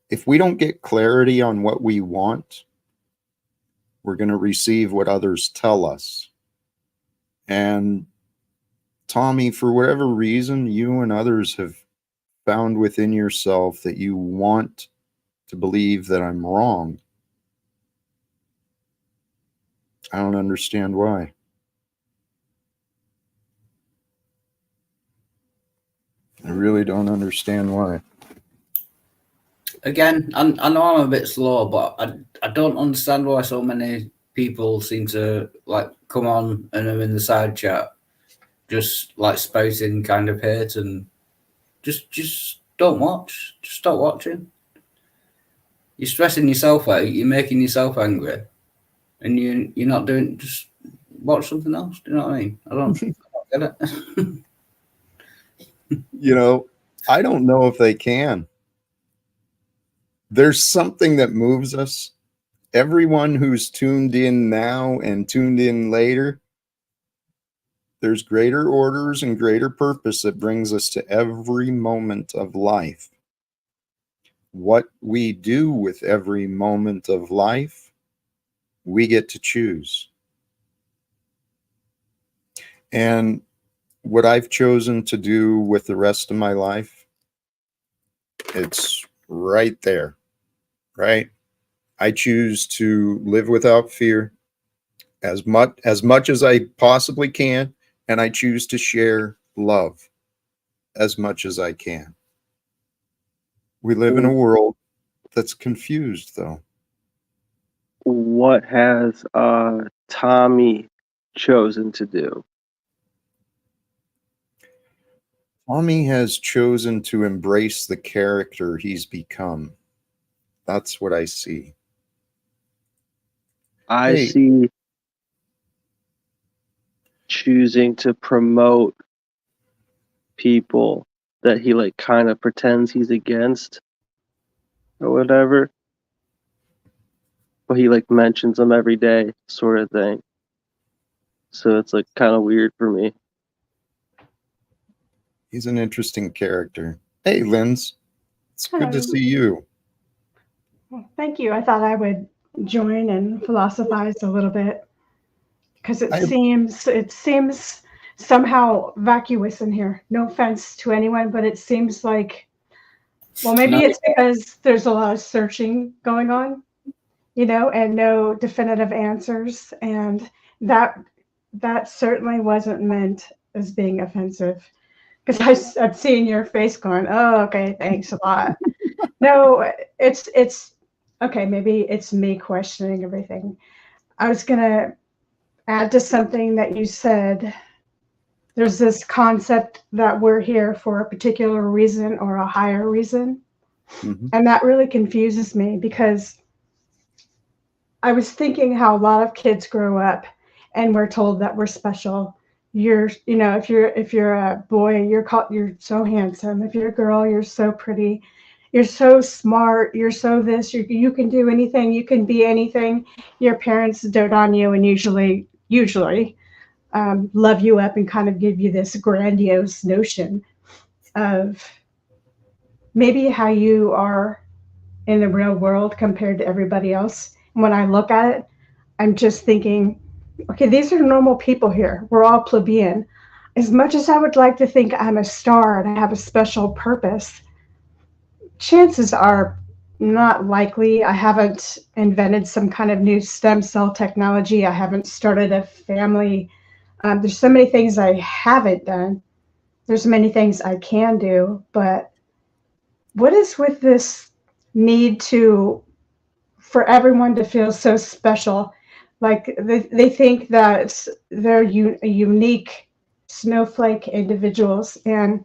If we don't get clarity on what we want, we're going to receive what others tell us. And Tommy, for whatever reason, you and others have found within yourself that you want to believe that I'm wrong. I don't understand why. I really don't understand why. Again, I know I'm a bit slow, but I don't understand why so many people seem to like come on and are in the side chat, just like spouting kind of hate, and just don't watch. Just stop watching. You're stressing yourself out. You're making yourself angry, and you're not doing. Just watch something else. Do you know what I mean? I don't get it. I don't know if they can. There's something that moves us. Everyone who's tuned in now and tuned in later, there's greater orders and greater purpose that brings us to every moment of life. What we do with every moment of life, we get to choose. And what I've chosen to do with the rest of my life, it's right there, right? I choose to live without fear as much as I possibly can, and I choose to share love as much as I can. We live in a world that's confused, though. What has Tommy chosen to do? Tommy has chosen to embrace the character he's become. That's what I see. I see choosing to promote people that he like kind of pretends he's against or whatever, but he like mentions them every day, sort of thing. So it's like kind of weird for me. He's an interesting character. Hey, Linz, it's good to see you. Well, thank you. I thought I would join and philosophize a little bit because it seems somehow vacuous in here. No offense to anyone, but it seems like, well, maybe it's because there's a lot of searching going on, and no definitive answers, and that that certainly wasn't meant as being offensive. Because I'm seeing your face going, oh, okay, thanks a lot. No, it's okay. Maybe it's me questioning everything. I was gonna add to something that you said. There's this concept that we're here for a particular reason or a higher reason. Mhm. And that really confuses me because I was thinking how a lot of kids grow up and we're told that we're special. If you're a boy, you're so handsome. If you're a girl, you're so pretty. You're so smart. You're so this. You can do anything. You can be anything. Your parents dote on you and usually love you up and kind of give you this grandiose notion of maybe how you are in the real world compared to everybody else. And when I look at it, I'm just thinking, okay, these are normal people here. We're all plebeian. As much as I would like to think I'm a star and I have a special purpose, chances are not likely. I haven't invented some kind of new stem cell technology. I haven't started a family. There's so many things I haven't done. There's many things I can do, but what is with this need for everyone to feel so special? Like they think that they're unique snowflake individuals. And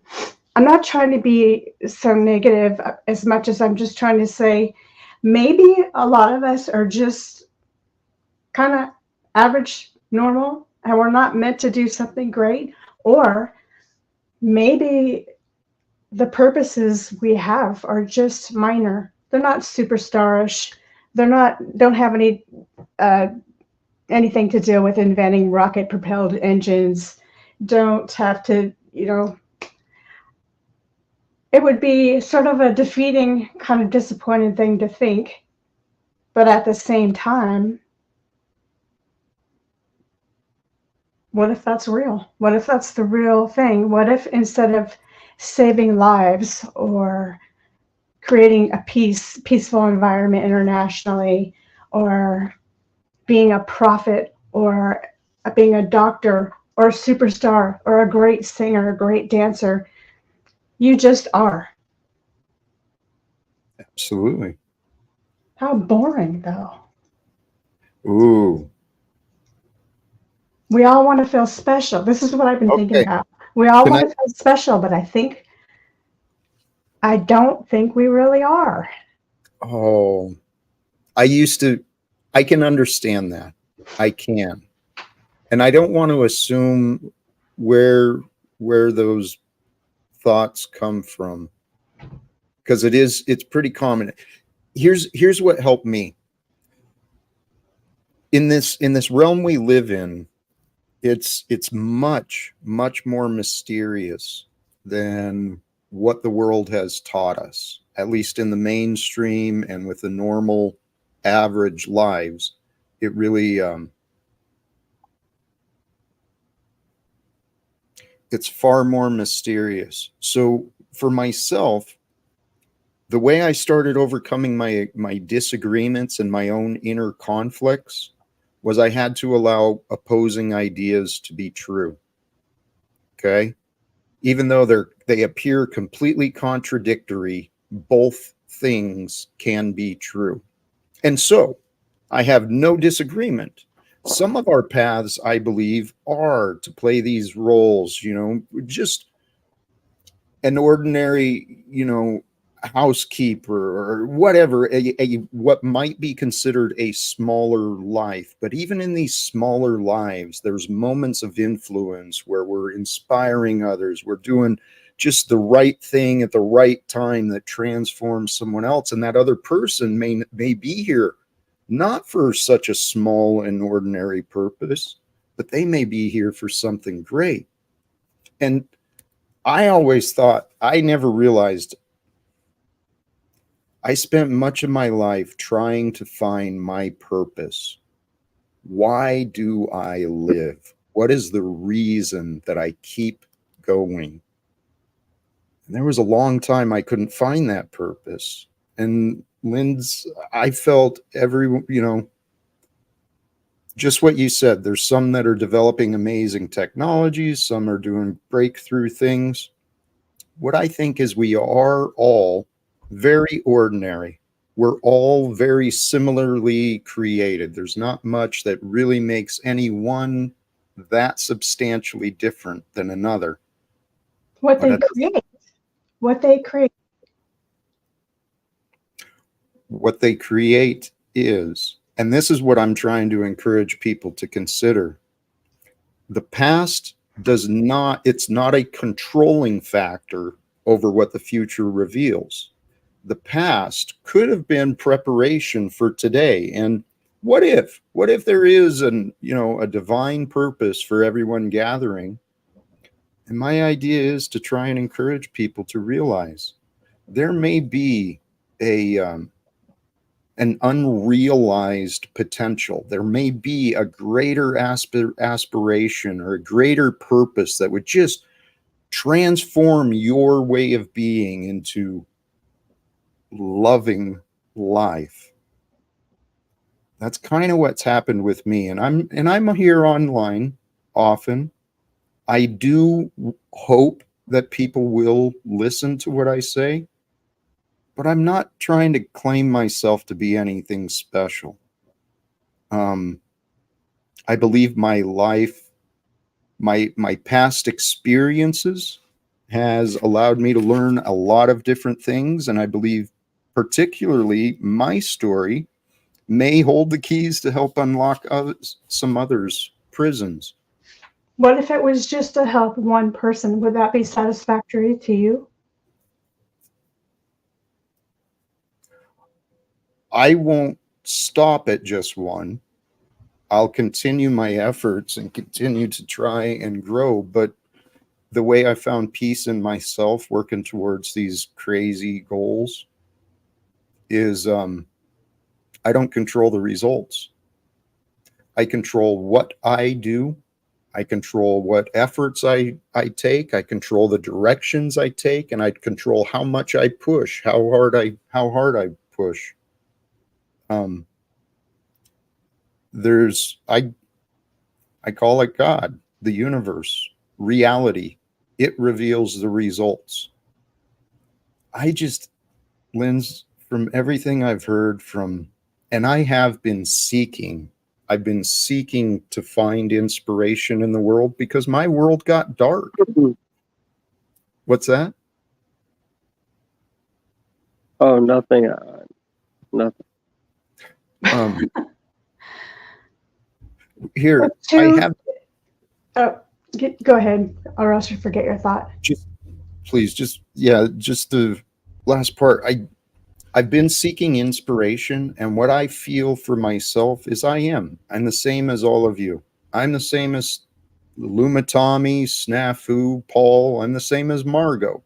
I'm not trying to be so negative as much as I'm just trying to say maybe a lot of us are just kind of average, normal, and we're not meant to do something great. Or maybe the purposes we have are just minor. They're not superstarish. Don't have anything to do with inventing rocket propelled engines. Don't have to, it would be sort of a defeating, kind of disappointing thing to think. But at the same time, what if that's real? What if that's the real thing? What if instead of saving lives or creating a peaceful environment internationally, or being a prophet, or being a doctor, or a superstar, or a great singer, a great dancer, you just are. Absolutely. How boring, though. Ooh. We all want to feel special. This is what I've been thinking about. We all want to feel special, but I don't think we really are. Oh, I can understand that. I can. And I don't want to assume where those thoughts come from, because it's pretty common. Here's what helped me. In this realm we live in, it's much more mysterious than what the world has taught us, at least in the mainstream and with the normal average lives. It really it's far more mysterious. So for myself, the way I started overcoming my disagreements and my own inner conflicts was I had to allow opposing ideas to be true. Okay? Even though they appear completely contradictory, both things can be true. And so I have no disagreement. Some of our paths, I believe, are to play these roles, just an ordinary, housekeeper or whatever, what might be considered a smaller life. But even in these smaller lives, there's moments of influence where we're inspiring others. We're doing just the right thing at the right time that transforms someone else. And that other person may be here not for such a small and ordinary purpose, but they may be here for something great. And I always thought, I never realized I spent much of my life trying to find my purpose. Why do I live? What is the reason that I keep going? And there was a long time I couldn't find that purpose. And I felt just what you said. There's some that are developing amazing technologies, some are doing breakthrough things. What I think is we are all very ordinary. We're all very similarly created. There's not much that really makes any one that substantially different than another. What But they at create. What they create. what they create is, and this is what I'm trying to encourage people to consider, the past does not, it's not a controlling factor over what the future reveals. The past could have been preparation for today. And what if there is a divine purpose for everyone gathering? And my idea is to try and encourage people to realize there may be an unrealized potential. There may be a greater aspiration or a greater purpose that would just transform your way of being into loving life. That's kind of what's happened with me. And I'm here online often. I do hope that people will listen to what I say, but I'm not trying to claim myself to be anything special. I believe my life, my past experiences has allowed me to learn a lot of different things. And I believe particularly my story may hold the keys to help unlock some others' prisons. What if it was just to help one person? Would that be satisfactory to you? I won't stop at just one. I'll continue my efforts and continue to try and grow. But the way I found peace in myself working towards these crazy goals is I don't control the results. I control what I do. I control what efforts I take. I control the directions I take, and I control how much I push, how hard I push. I call it God, the universe, reality. It reveals the results. Lynn's, from everything I've heard and I have been seeking, I've been seeking to find inspiration in the world because my world got dark. What's that? Oh, nothing. Nothing. Here, I have. Go ahead, or else you forget your thought. Please, just the last part. I've been seeking inspiration, and what I feel for myself is I'm the same as all of you. I'm the same as Luma Tommy, Snafu, Paul. I'm the same as Margot.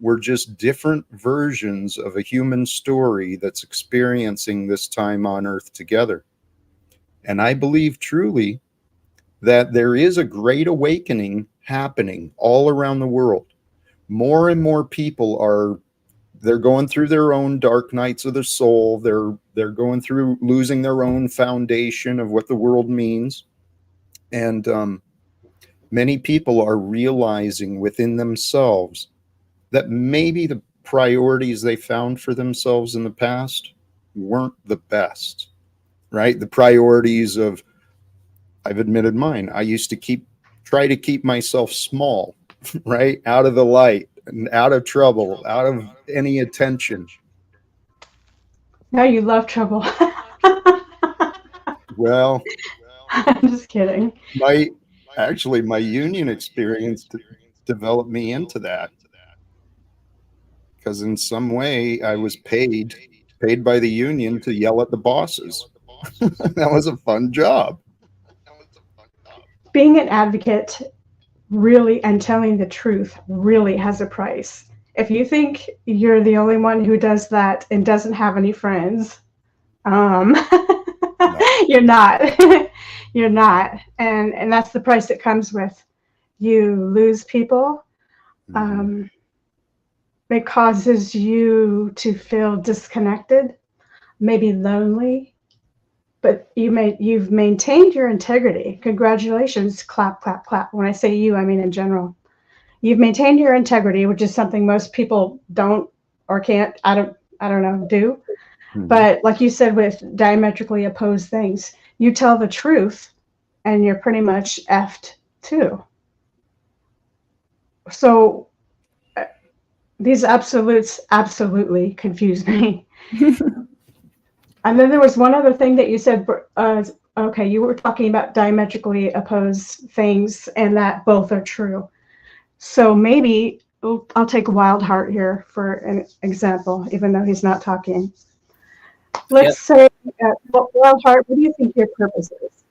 We're just different versions of a human story that's experiencing this time on Earth together. And I believe truly that there is a great awakening happening all around the world. More and more people they're going through their own dark nights of the soul. They're going through losing their own foundation of what the world means. And many people are realizing within themselves that maybe the priorities they found for themselves in the past weren't the best, right? The priorities of, I've admitted mine. I used to try to keep myself small, right? Out of the light and out of trouble, out of any attention. Now you love trouble. Well, I'm just kidding. my union experience developed me into that. Because in some way I was paid by the union to yell at the bosses. That was a fun job. Being an advocate really, and telling the truth really has a price. If you think you're the only one who does that and doesn't have any friends, no. You're not. You're not. And that's the price it comes with. You lose people. It causes you to feel disconnected, maybe lonely. but you've maintained your integrity. Congratulations, clap, clap, clap. When I say you, I mean in general. You've maintained your integrity, which is something most people don't or can't, I don't know, do. Mhm. But like you said, with diametrically opposed things, you tell the truth and you're pretty much effed too. So these absolutes absolutely confuse me. And then there was one other thing that you said, okay, you were talking about diametrically opposed things and that both are true. So maybe I'll take Wildheart here for an example, even though he's not talking. Let's say, Wildheart, what do you think your purpose is?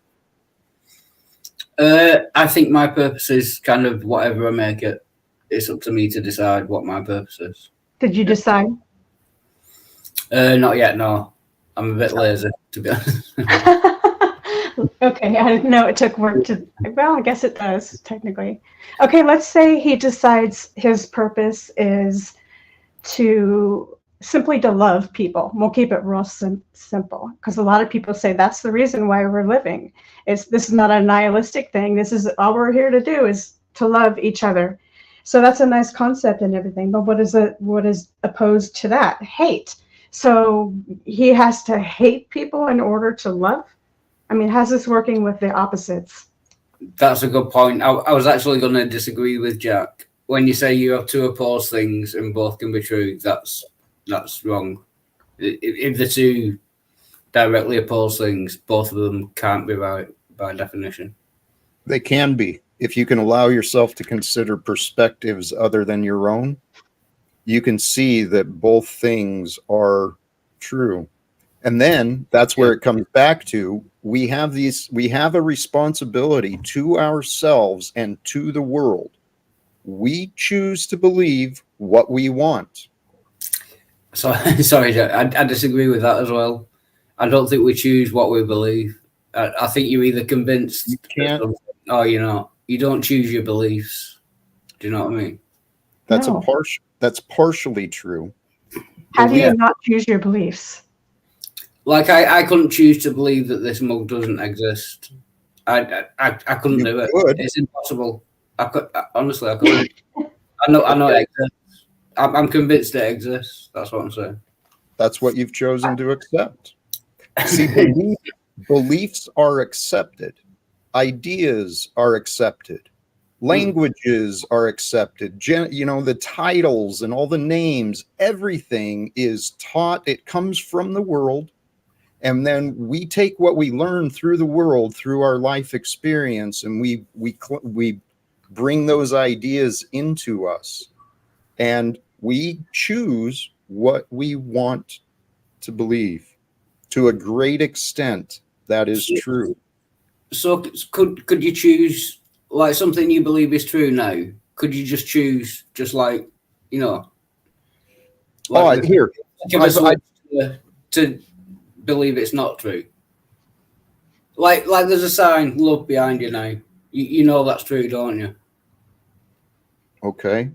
I think my purpose is kind of whatever I make it. It's up to me to decide what my purpose is. Did you decide? Not yet, no. I'm a bit lazy, to be honest. Okay, I didn't know it took work to, well, I guess it does, technically. Okay, let's say he decides his purpose is simply to love people. We'll keep it real simple, because a lot of people say that's the reason why we're living. This is not a nihilistic thing. This is all we're here to do, is to love each other. So that's a nice concept and everything, but what is opposed to that? Hate. So he has to hate people in order to love? I mean, how's this working with the opposites? That's a good point. I was actually going to disagree with Jack. When you say you have two opposed things and both can be true, that's wrong. If the two directly opposed things, both of them can't be right by definition. They can be. If you can allow yourself to consider perspectives other than your own, you can see that both things are true. And then that's where it comes back to, we have a responsibility to ourselves and to the world. We choose to believe what we want. So, sorry, Jack, I disagree with that as well. I don't think we choose what we believe. I think you're either convinced You can't. or you're not. You don't choose your beliefs. Do you know what I mean? That's No. that's partially true. How do you not choose your beliefs? Like I couldn't choose to believe that this mug doesn't exist. I couldn't do it. Could. It's impossible. Honestly, I couldn't. I know it exists. I'm convinced it exists. That's what I'm saying. That's what you've chosen to accept. See, beliefs are accepted. Ideas are accepted. Languages are accepted. The titles and all the names, everything is taught. It comes from the world. And then we take what we learn through the world, through our life experience, and we bring those ideas into us. And we choose what we want to believe. To a great extent, that is true. So could you choose like something you believe is true now? Could you just choose like Here. To believe it's not true? Like there's a sign, love, behind you now. You know that's true, don't you? Okay.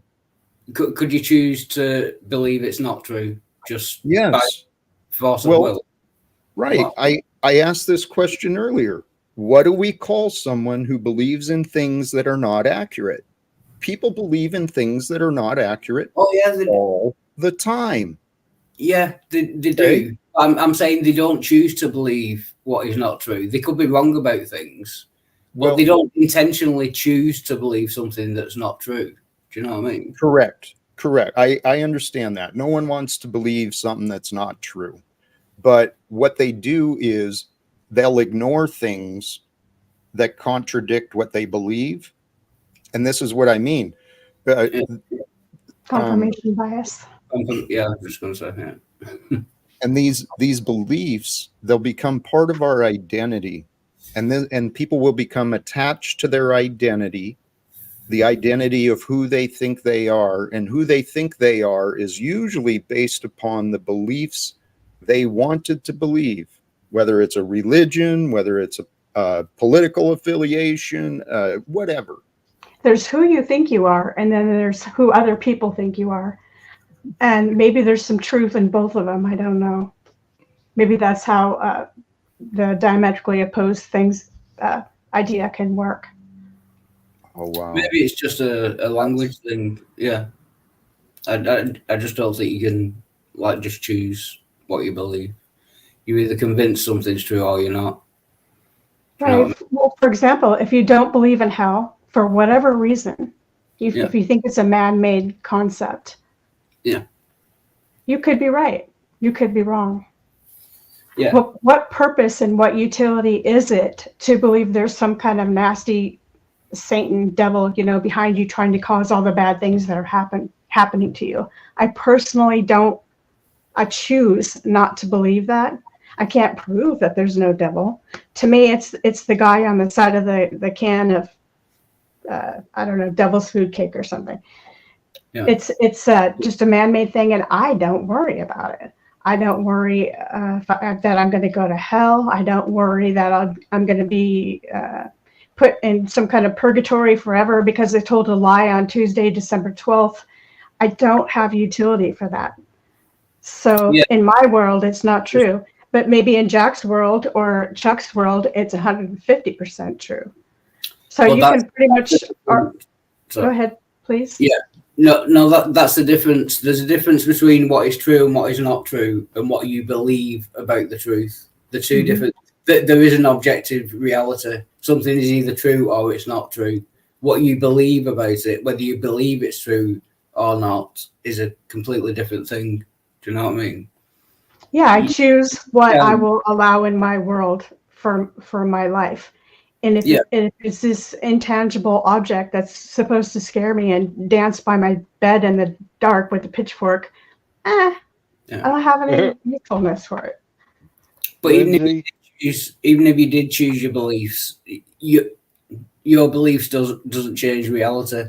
Could you choose to believe it's not true? Just yes. By force of will? Right. Wow. I asked this question earlier. What do we call someone who believes in things that are not accurate? People believe in things that are not accurate all the time. Yeah, they do. I'm saying they don't choose to believe what is not true. They could be wrong about things, but they don't intentionally choose to believe something that's not true. Do you know what I mean? Correct. I understand that. No one wants to believe something that's not true. But what they do is they'll ignore things that contradict what they believe. And this is what I mean. Confirmation bias. Yeah, I'm just going to say that. And these beliefs, they'll become part of our identity. And people will become attached to their identity, the identity of who they think they are. And who they think they are is usually based upon the beliefs they wanted to believe, whether it's a religion, whether it's a political affiliation, whatever. There's who you think you are, and then there's who other people think you are. And maybe there's some truth in both of them. I don't know. Maybe that's how the diametrically opposed things idea can work. Oh wow. Maybe it's just a language thing. Yeah. I just don't think you can like just choose what you believe. You're either convinced something's true or you're not. You know what I Right. Well, for example, if you don't believe in hell for whatever reason, Yeah. if you think it's a man-made concept, Yeah. you could be right. You could be wrong. Yeah. What purpose and what utility is it to believe there's some kind of nasty Satan devil, you know, behind you trying to cause all the bad things that are happening to you? I personally don't. I choose not to believe that. I can't prove that there's no devil. To me, it's the guy on the side of the can of I don't know, devil's food cake or something. Yeah. It's just a man-made thing, and I don't worry about it. I don't worry that I'm going to go to hell. I don't worry that I'm going to be put in some kind of purgatory forever because I told a lie on Tuesday, December 12th. I don't have utility for that. So Yeah. in my world, it's not true. But maybe in Jack's world or Chuck's world, it's 150% true. So Well, you can pretty much. Go ahead, please. Yeah. No, that's the difference. There's a difference between what is true and what is not true, and what you believe about the truth. The two different. There is an objective reality. Something is either true or it's not true. What you believe about it, whether you believe it's true or not, is a completely different thing. Do you know what I mean? Yeah, I choose what I will allow in my world for my life. And if it's this intangible object that's supposed to scare me and dance by my bed in the dark with a pitchfork, I don't have any usefulness for it. But even if you did choose your beliefs, your beliefs doesn't change reality.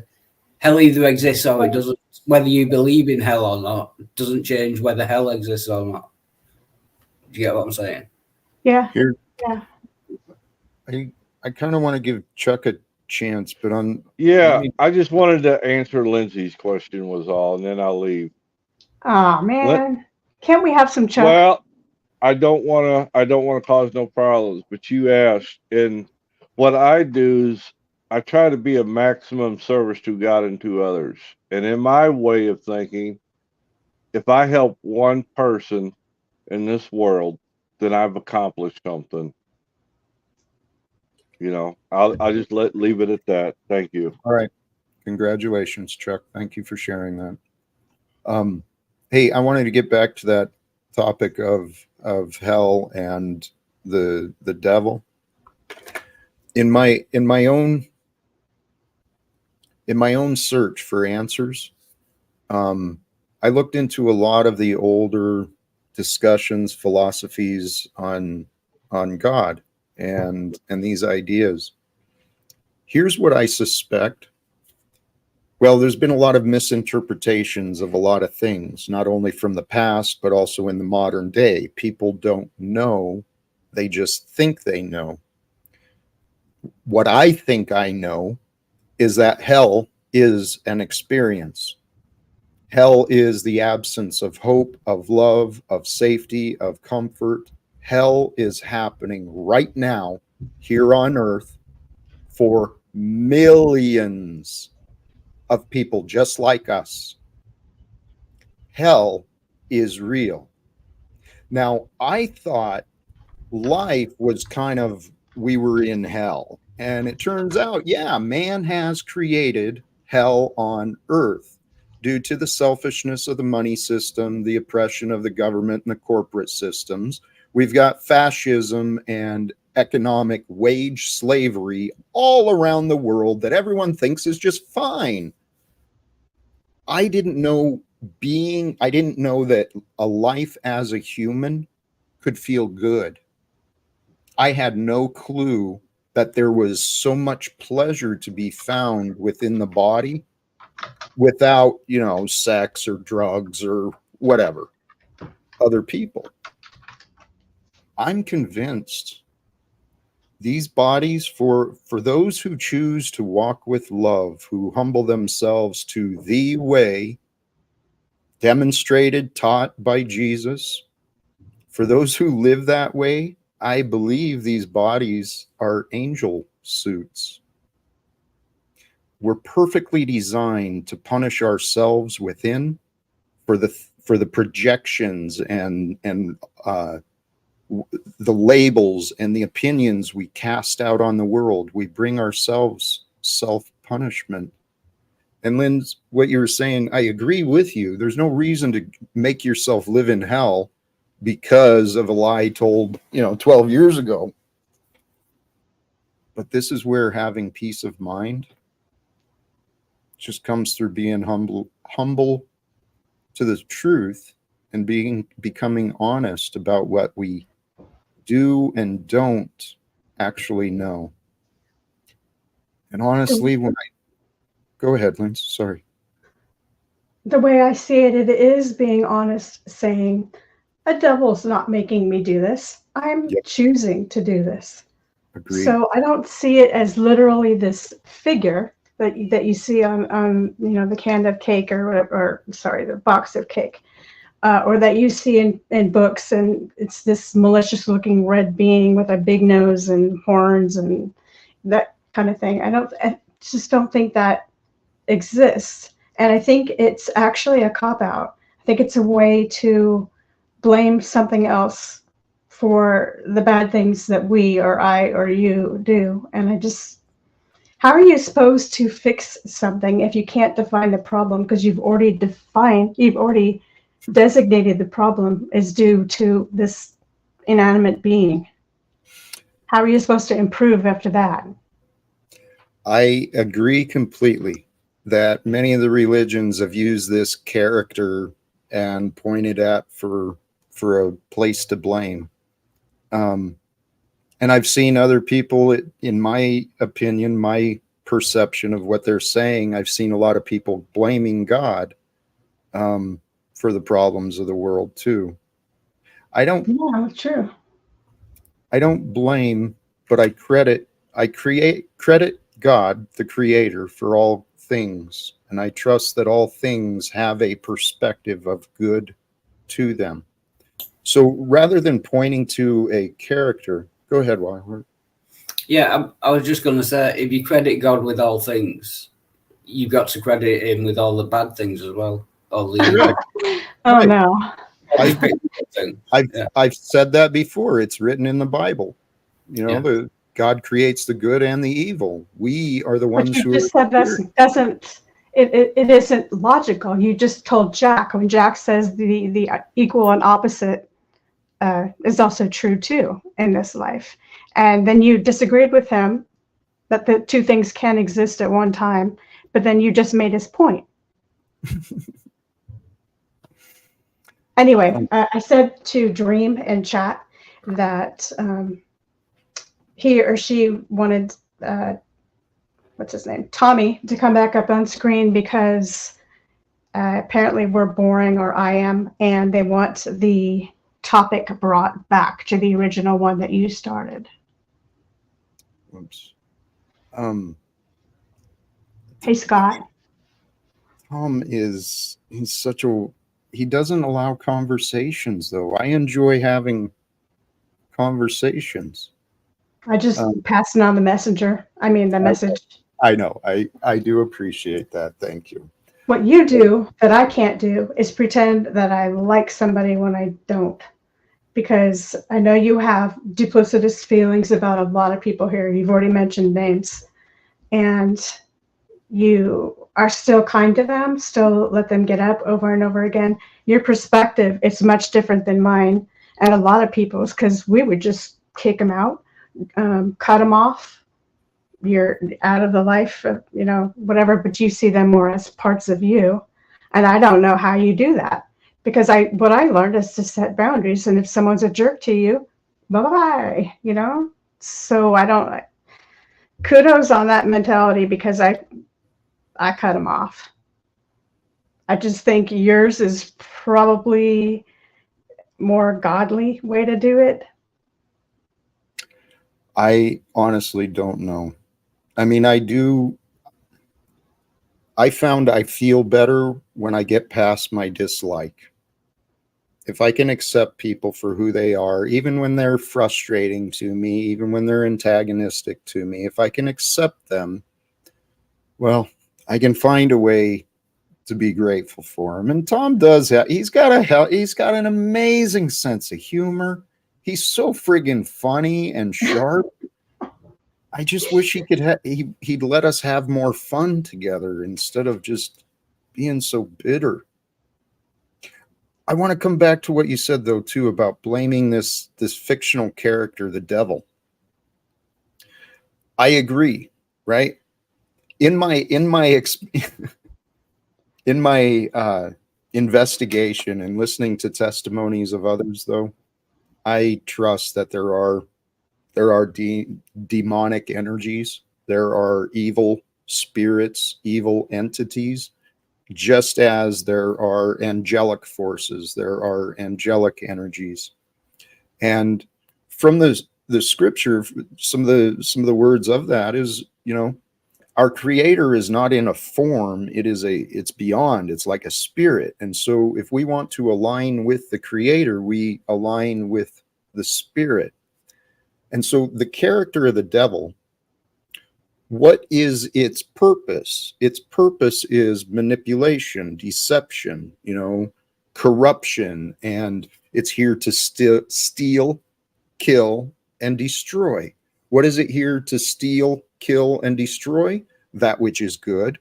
Hell either exists or it doesn't. Whether you believe in hell or not doesn't change whether hell exists or not. Do you get what I'm saying? Yeah. Yeah. I kind of want to give Chuck a chance, but I just wanted to answer Lindsay's question was all, and then I'll leave. Oh man, can't we have some Chuck? Well, I don't want to cause no problems, but you asked, and what I do is I try to be a maximum service to God and to others. And in my way of thinking, if I help one person in this world, then I've accomplished something. You know, I'll just leave it at that. Thank you. All right. Congratulations, Chuck. Thank you for sharing that. Hey, I wanted to get back to that topic of hell and the devil. In my own search for answers, I looked into a lot of the older discussions, philosophies on God and these ideas. Here's what I suspect. Well, there's been a lot of misinterpretations of a lot of things, not only from the past, but also in the modern day. People don't know. They just think they know. What I think I know is that hell is an experience. Hell is the absence of hope, of love, of safety, of comfort. Hell is happening right now here on earth for millions of people just like us. Hell is real. Now, I thought life was kind of, we were in hell. And it turns out, yeah, man has created hell on earth due to the selfishness of the money system, the oppression of the government and the corporate systems. We've got fascism and economic wage slavery all around the world that everyone thinks is just fine. I didn't know that a life as a human could feel good. I had no clue that there was so much pleasure to be found within the body without, sex or drugs or whatever, other people. I'm convinced these bodies, for those who choose to walk with love, who humble themselves to the way demonstrated, taught by Jesus, for those who live that way, I believe these bodies are angel suits. We're perfectly designed to punish ourselves within for the projections and the labels and the opinions we cast out on the world. We bring ourselves self-punishment. And Lynn, what you were saying, I agree with you. There's no reason to make yourself live in hell because of a lie told, 12 years ago. But this is where having peace of mind just comes through being humble to the truth and becoming honest about what we do and don't actually know. And honestly, go ahead, Lynn, sorry. The way I see it, it is being honest, saying, a devil's not making me do this. I'm choosing to do this. Agreed. So I don't see it as literally this figure that you see on the can of cake or the box of cake, or that you see in books, and it's this malicious looking red being with a big nose and horns and that kind of thing. I just don't think that exists. And I think it's actually a cop-out. I think it's a way to blame something else for the bad things that we or I or you do. And how are you supposed to fix something if you can't define the problem? Because you've already designated the problem is due to this inanimate being. How are you supposed to improve after that? I agree completely that many of the religions have used this character and pointed at for a place to blame. And I've seen other people, in my opinion, my perception of what they're saying, I've seen a lot of people blaming God for the problems of the world too. Yeah, true. I don't blame, but I credit God, the creator, for all things. And I trust that all things have a perspective of good to them. So rather than pointing to a character, go ahead, Wyatt. Yeah, I was just going to say, if you credit God with all things, you've got to credit him with all the bad things as well. All the Oh no. I've said that before. It's written in the Bible. God creates the good and the evil. We are the ones who just said it isn't logical. You just told Jack, when Jack says the equal and opposite is also true too in this life. And then you disagreed with him that the two things can exist at one time, but then you just made his point. Anyway, I said to Dream in chat that he or she wanted what's his name, Tommy, to come back up on screen because apparently we're boring, or I am, and they want the topic brought back to the original one that you started. Oops. Hey, Scott. Tom he doesn't allow conversations, though. I enjoy having conversations. I just passing on the messenger. I mean, the message. I know. I do appreciate that. Thank you. What you do that I can't do is pretend that I like somebody when I don't. Because I know you have duplicitous feelings about a lot of people here. You've already mentioned names. And you are still kind to them, still let them get up over and over again. Your perspective is much different than mine and a lot of people's, because we would just kick them out, cut them off. You're out of the life, whatever, but you see them more as parts of you. And I don't know how you do that, because what I learned is to set boundaries. And if someone's a jerk to you, bye-bye, So kudos on that mentality, because I cut them off. I just think yours is probably more godly way to do it. I honestly don't know. I mean, I found I feel better when I get past my dislike. if I can accept people for who they are, even when they're frustrating to me, even when they're antagonistic to me, if I can accept them, well, I can find a way to be grateful for them. And Tom does have, he's got an amazing sense of humor. He's so friggin' funny and sharp. I just wish he could he'd let us have more fun together instead of just being so bitter. I want to come back to what you said though too about blaming this fictional character, the devil. I agree, right? In my investigation and listening to testimonies of others, though, I trust that there are demonic energies, there are evil spirits, evil entities, just as there are angelic forces, there are angelic energies. And from the scripture, some of the words of that is, our creator is not in a form, it's beyond, it's like a spirit. And so if we want to align with the creator, we align with the spirit. And so the character of the devil, what is its purpose? Its purpose is manipulation, deception, corruption, and it's here to steal, kill, and destroy. What is it here to steal, kill, and destroy? That which is good.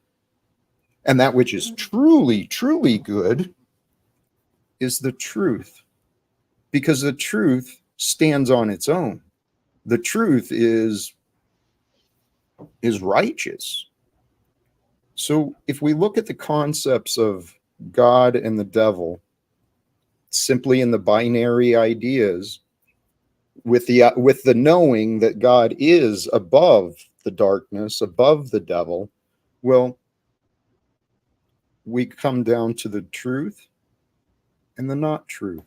And that which is truly, truly good is the truth. Because the truth stands on its own. The truth is righteous. So if we look at the concepts of God and the devil simply in the binary ideas, with the knowing that God is above the darkness, above the devil, well, we come down to the truth and the not truth.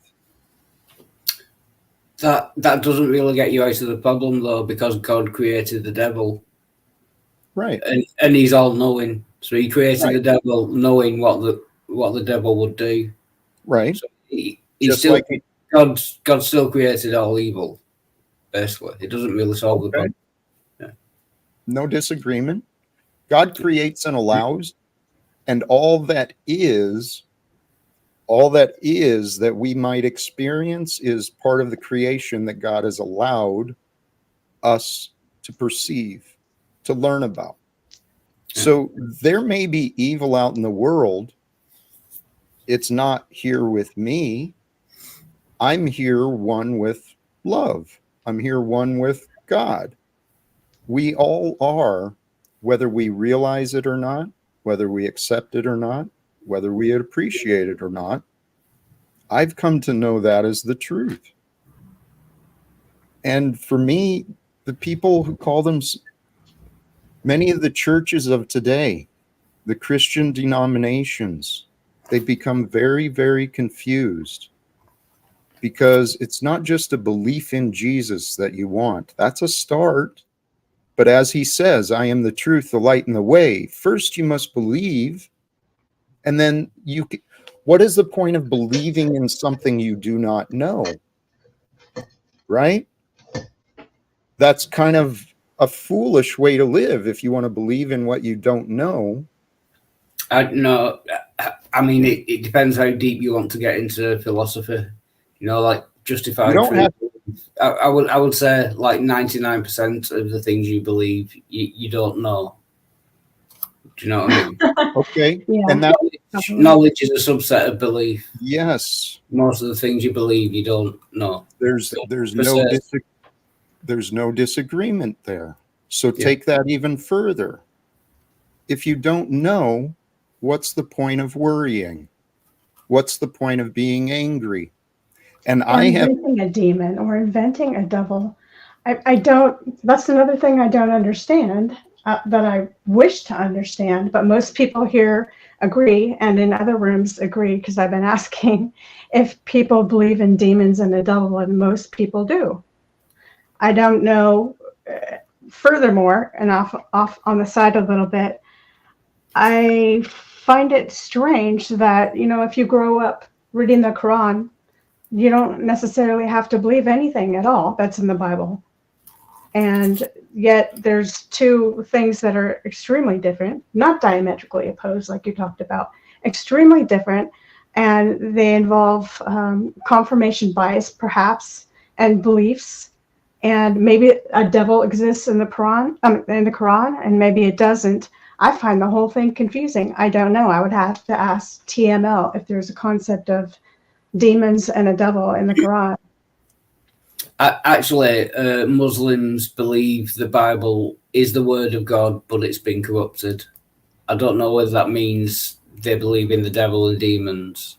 That doesn't really get you out of the problem though, because God created the devil. Right. And he's all knowing. So he created the devil knowing what the devil would do. Right. So God still created all evil. Basically, it doesn't really solve the problem. Yeah. No disagreement. God creates and allows, and all that is that we might experience is part of the creation that God has allowed us to perceive, to learn about. So there may be evil out in the world. It's not here with me. I'm here one with love. I'm here one with God. We all are, whether we realize it or not, whether we accept it or not, whether we appreciate it or not. I've come to know that as the truth. And for me, the people who call them, many of the churches of today, the Christian denominations, they become very, very confused. Because it's not just a belief in Jesus that you want. That's a start. But as he says, I am the truth, the light, and the way. First, you must believe. And then what is the point of believing in something you do not know? Right? That's kind of a foolish way to live if you want to believe in what you don't know. No, I mean, it depends how deep you want to get into philosophy. Like justified truth. I would say like 99% of the things you believe, you don't know. Do you know what I mean? Okay. Yeah. And that knowledge is a subset of belief. Yes. Most of the things you believe, you don't know. There's no disagreement there. So take that even further. If you don't know, what's the point of worrying? What's the point of being angry? And inventing a demon or inventing a devil. I don't, that's another thing I don't understand, that I wish to understand, but most people here agree, and in other rooms agree, because I've been asking if people believe in demons and the devil, and most people do. I don't know. Furthermore, and off on the side a little bit, I find it strange that, if you grow up reading the Quran, you don't necessarily have to believe anything at all that's in the Bible. And yet there's two things that are extremely different, not diametrically opposed like you talked about, extremely different. And they involve confirmation bias, perhaps, and beliefs. And maybe a devil exists in the Quran, and maybe it doesn't. I find the whole thing confusing. I don't know. I would have to ask TML if there's a concept of demons and a devil in the Quran. Actually, Muslims believe the Bible is the word of God, but it's been corrupted. I don't know whether that means they believe in the devil and demons.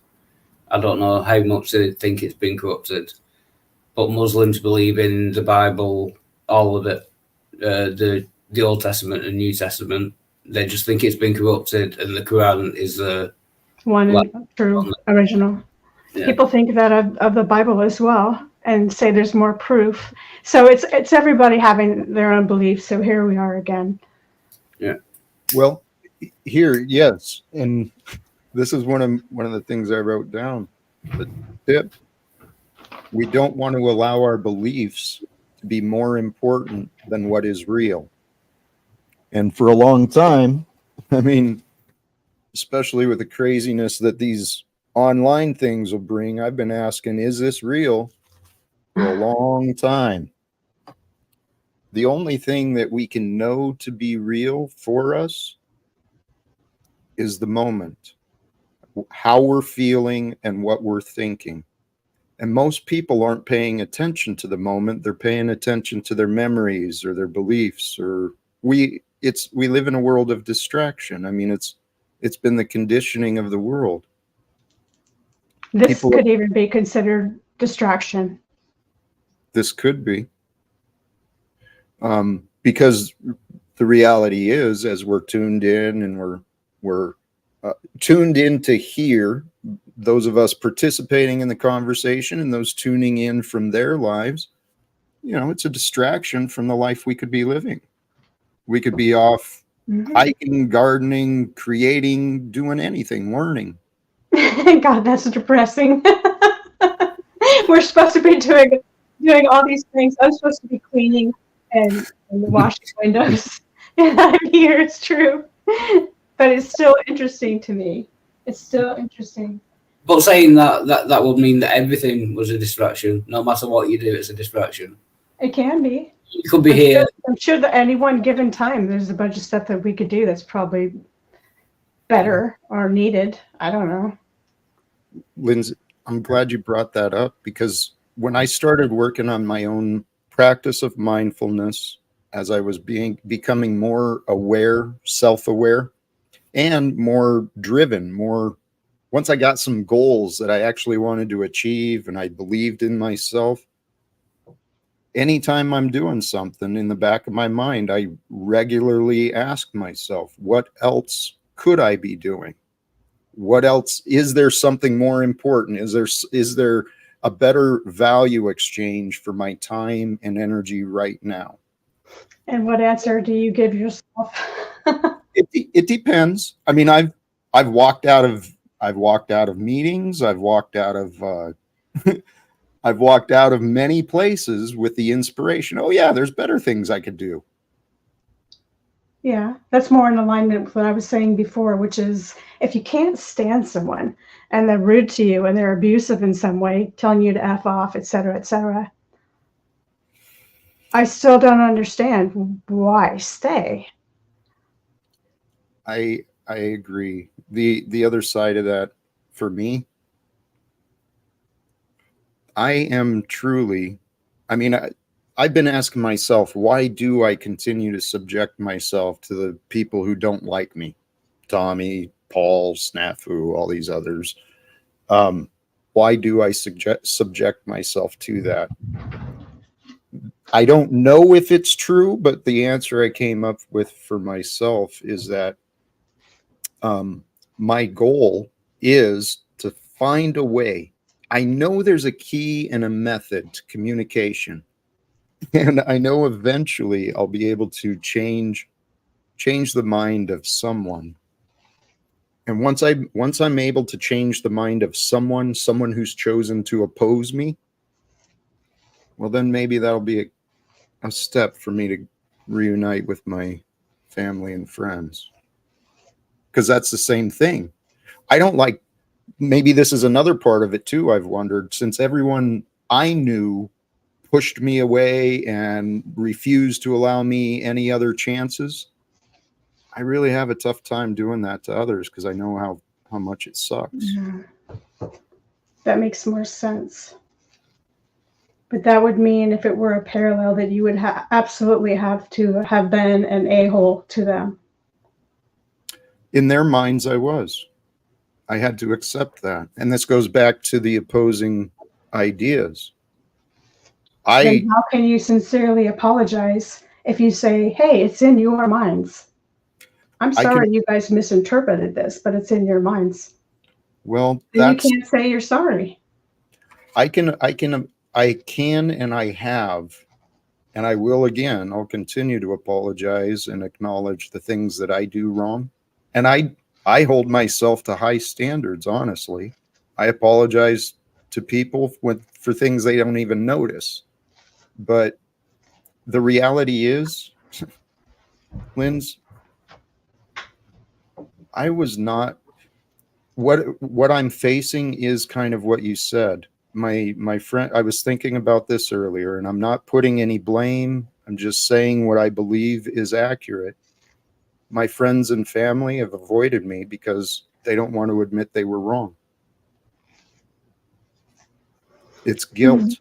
I don't know how much they think it's been corrupted. But Muslims believe in the Bible, all of it, the Old Testament and New Testament. They just think it's been corrupted, and the Quran is the one and true original. Yeah. People think that of the Bible as well, and say there's more proof. So it's everybody having their own beliefs. So here we are again. Yeah. Well, here, yes, and this is one of the things I wrote down. The tip: we don't want to allow our beliefs to be more important than what is real. And for a long time, I mean, especially with the craziness that these online things will bring, I've been asking, is this real? For a long time. The only thing that we can know to be real for us is the moment, how we're feeling and what we're thinking. And most people aren't paying attention to the moment. They're paying attention to their memories or their beliefs, or we live in a world of distraction. I mean, it's been the conditioning of the world. This could even be considered distraction. This could be. Because the reality is, as we're tuned in and we're tuned in to hear, those of us participating in the conversation and those tuning in from their lives, it's a distraction from the life we could be living. We could be off hiking, gardening, creating, doing anything, learning. God, that's depressing. We're supposed to be doing all these things. I'm supposed to be cleaning and washing windows. And I'm here, it's true. But it's still interesting to me. It's still interesting. But saying that would mean that everything was a distraction. No matter what you do, it's a distraction. It can be. You could be here. I'm sure that any one given time, there's a bunch of stuff that we could do that's probably better or needed. I don't know. Lindsay, I'm glad you brought that up, because when I started working on my own practice of mindfulness, as I was becoming more aware, self-aware, and more driven, once I got some goals that I actually wanted to achieve and I believed in myself, anytime I'm doing something, in the back of my mind, I regularly ask myself, what else could I be doing? What else? Is there something more important? Is there a better value exchange for my time and energy right now? And what answer do you give yourself? It depends. I mean, I've walked out of meetings. I've walked out of I've walked out of many places with the inspiration. Oh yeah, there's better things I could do. Yeah, that's more in alignment with what I was saying before, which is if you can't stand someone and they're rude to you and they're abusive in some way, telling you to F off, et cetera, I still don't understand why stay. I agree. The other side of that, for me, I am truly, I mean, I've been asking myself, why do I continue to subject myself to the people who don't like me? Tommy, Paul, Snafu, all these others. Why do I subject myself to that? I don't know if it's true, but the answer I came up with for myself is that my goal is to find a way. I know there's a key and a method to communication. And I know eventually I'll be able to change the mind of someone. And once I'm able to change the mind of someone who's chosen to oppose me, well, then maybe that'll be a step for me to reunite with my family and friends. Because that's the same thing. I don't like, maybe this is another part of it too, I've wondered, since everyone I knew pushed me away and refused to allow me any other chances, I really have a tough time doing that to others because I know how much it sucks. Yeah. That makes more sense. But that would mean if it were a parallel that you would absolutely have to have been an a-hole to them. In their minds, I was. I had to accept that. And this goes back to the opposing ideas. Then how can you sincerely apologize if you say, hey, it's in your minds? I'm sorry you guys misinterpreted this, but it's in your minds. Well, you can't say you're sorry. I can and I have, and I will again, I'll continue to apologize and acknowledge the things that I do wrong. And I hold myself to high standards, honestly. I apologize to people for things they don't even notice. But the reality is, Linz, I was not, what I'm facing is kind of what you said. My friend, I was thinking about this earlier, and I'm not putting any blame. I'm just saying what I believe is accurate. My friends and family have avoided me because they don't want to admit they were wrong. It's guilt.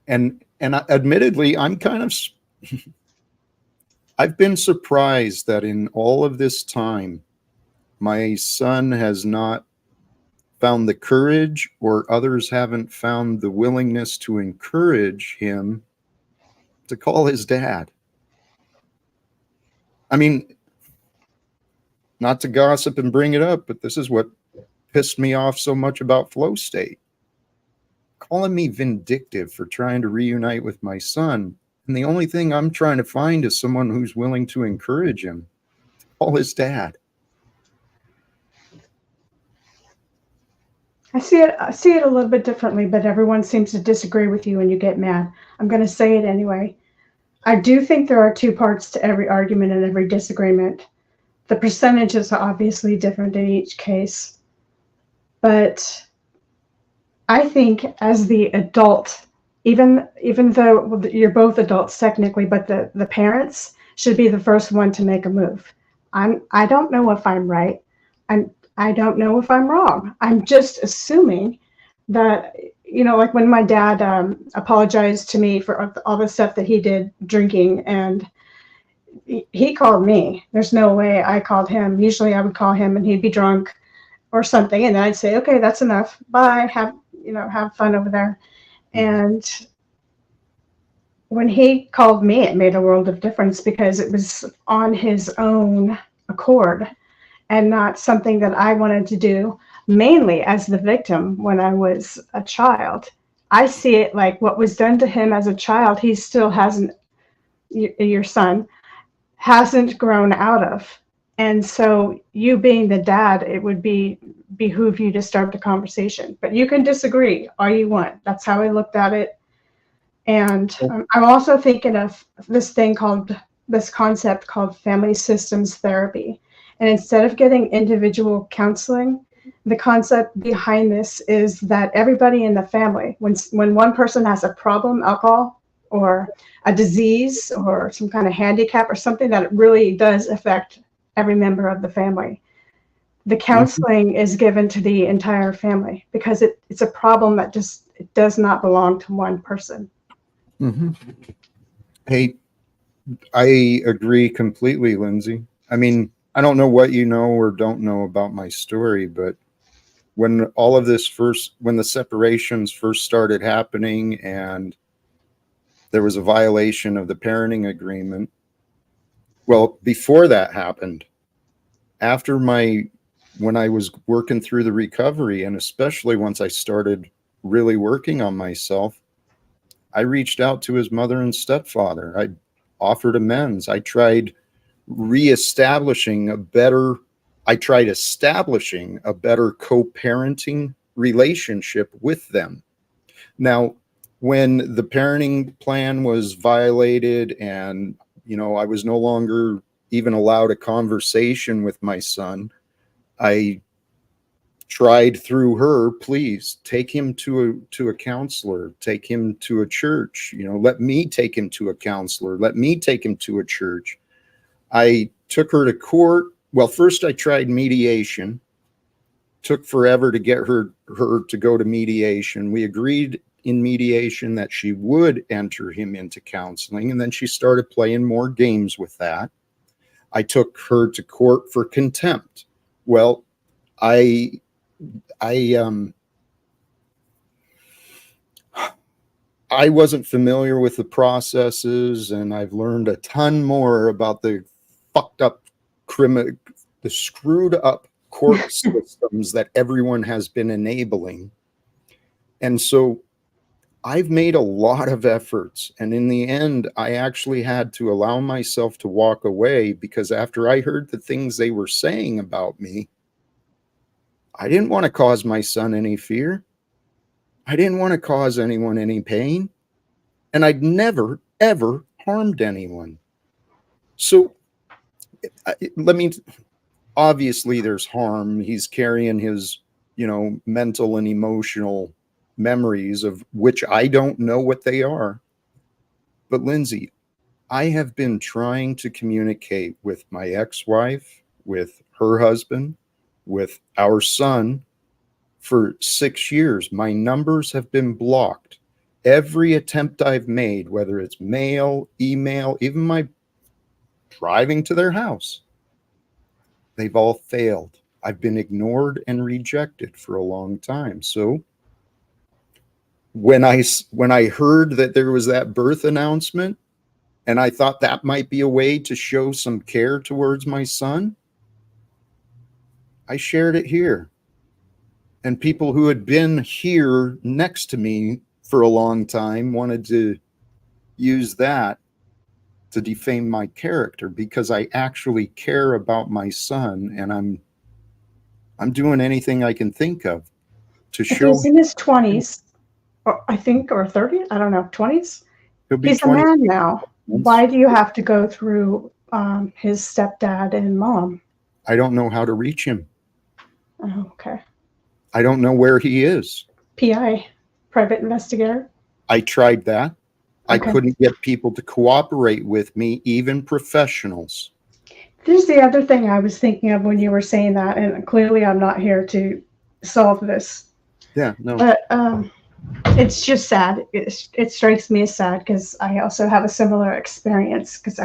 And admittedly, I'm kind of, I've been surprised that in all of this time, my son has not found the courage, or others haven't found the willingness to encourage him to call his dad. I mean, not to gossip and bring it up, but this is what pissed me off so much about Flow State. Calling me vindictive for trying to reunite with my son. And the only thing I'm trying to find is someone who's willing to encourage him to call his dad. I see it a little bit differently, but everyone seems to disagree with you and you get mad. I'm going to say it anyway. I do think there are two parts to every argument and every disagreement. The percentages are obviously different in each case. But I think as the adult, even though you're both adults technically, but the parents should be the first one to make a move. I don't know if I'm right. I don't know if I'm wrong. I'm just assuming that, like when my dad apologized to me for all the stuff that he did drinking, and he called me. There's no way I called him. Usually I would call him and he'd be drunk or something, and then I'd say, okay, that's enough. Bye. Have fun over there. And when he called me, it made a world of difference because it was on his own accord and not something that I wanted to do, mainly as the victim when I was a child. I see it like what was done to him as a child, he still hasn't, your son, hasn't grown out of. And so you being the dad, it would behoove you to start the conversation. But you can disagree all you want. That's how I looked at it. And I'm also thinking of this concept called family systems therapy. And instead of getting individual counseling, the concept behind this is that everybody in the family, when one person has a problem, alcohol or a disease or some kind of handicap or something that it really does affect every member of the family, the counseling is given to the entire family because it's a problem that it does not belong to one person. Mm-hmm. Hey, I agree completely, Lindsay. I mean, I don't know what you know or don't know about my story, but when all of this when the separations first started happening and there was a violation of the parenting agreement, well, before that happened, when I was working through the recovery, and especially once I started really working on myself, I reached out to his mother and stepfather. I offered amends. I tried reestablishing a better I tried establishing a better co-parenting relationship with them. Now, when the parenting plan was violated and, I was no longer even allowed a conversation with my son, I tried through her, please take him to a counselor, take him to a church, let me take him to a counselor, let me take him to a church. I took her to court. Well, first I tried mediation. Took forever to get her to go to mediation. We agreed in mediation that she would enter him into counseling, and then she started playing more games with that. I took her to court for contempt. Well, I wasn't familiar with the processes, and I've learned a ton more about the fucked up the screwed up court systems that everyone has been enabling. And so I've made a lot of efforts, and in the end, I actually had to allow myself to walk away, because after I heard the things they were saying about me, I didn't want to cause my son any fear. I didn't want to cause anyone any pain, and I'd never, ever harmed anyone. So obviously there's harm. He's carrying his, mental and emotional memories of which I don't know what they are. But Lindsay, I have been trying to communicate with my ex-wife, with her husband, with our son for 6 years. My numbers have been blocked. Every attempt I've made, whether it's mail, email, even my driving to their house, they've all failed. I've been ignored and rejected for a long time. So when I heard that there was that birth announcement, and I thought that might be a way to show some care towards my son, I shared it here. And people who had been here next to me for a long time wanted to use that to defame my character, because I actually care about my son, and I'm doing anything I can think of to show. He's in his 20s, or I think, or 30s. I don't know, 20s. He's 20. a man now. Why do you have to go through his stepdad and mom? I don't know how to reach him. Oh, okay. I don't know where he is. PI, private investigator. I tried that. I Okay. couldn't get people to cooperate with me, even professionals. There's the other thing I was thinking of when you were saying that, and clearly I'm not here to solve this. Yeah, no. But it's just sad. It strikes me as sad, because I also have a similar experience, because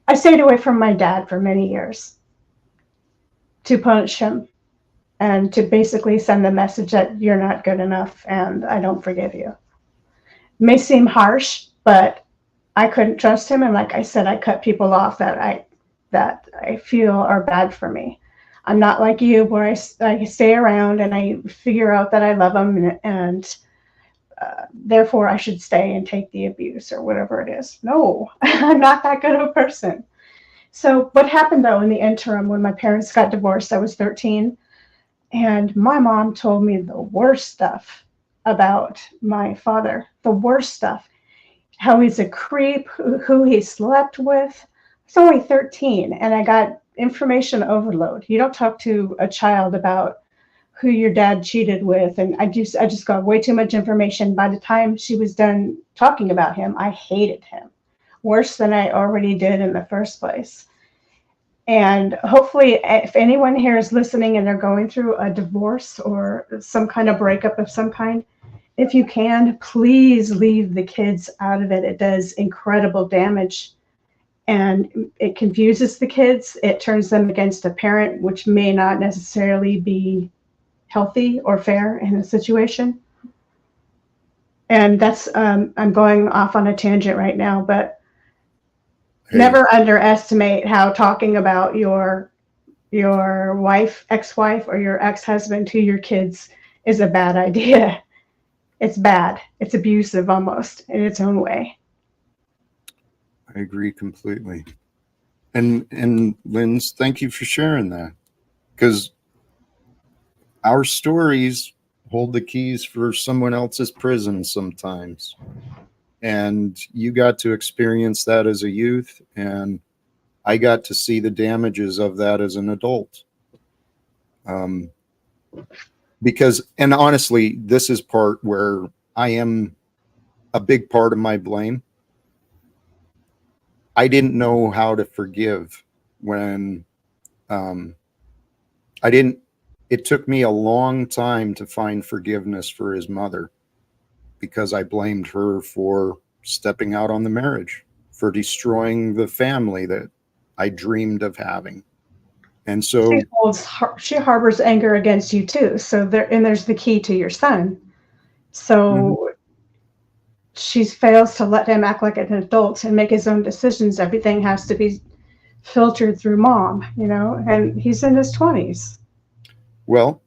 I stayed away from my dad for many years to punish him and to basically send the message that you're not good enough and I don't forgive you. It may seem harsh, but I couldn't trust him, and like I said, I cut people off that I feel are bad for me. I'm not like you, where I stay around and I figure out that I love them, and therefore I should stay and take the abuse or whatever it is. No, I'm not that good of a person. So what happened though in the interim, when my parents got divorced, I was 13, and my mom told me the worst stuff about my father, the worst stuff, how he's a creep, who he slept with. I was only 13, and I got information overload. You don't talk to a child about who your dad cheated with, and I just got way too much information. By the time she was done talking about him, I hated him worse than I already did in the first place. And hopefully, if anyone here is listening and they're going through a divorce or some kind of breakup of some kind, if you can, please leave the kids out of it. It does incredible damage, and it confuses the kids. It turns them against a parent, which may not necessarily be healthy or fair in a situation. And that's, I'm going off on a tangent right now, but never underestimate how talking about your wife, ex-wife, or your ex-husband to your kids is a bad idea. It's bad. It's abusive almost in its own way. I agree completely. And Linz, thank you for sharing that, because our stories hold the keys for someone else's prison sometimes. And you got to experience that as a youth, and I got to see the damages of that as an adult. Because, and honestly, this is part where I am a big part of my blame. I didn't know how to forgive when I didn't. It took me a long time to find forgiveness for his mother, because I blamed her for stepping out on the marriage, for destroying the family that I dreamed of having. And so She harbors anger against you too. So there's the key to your son. So she fails to let him act like an adult and make his own decisions. Everything has to be filtered through mom, and he's in his 20s. Well,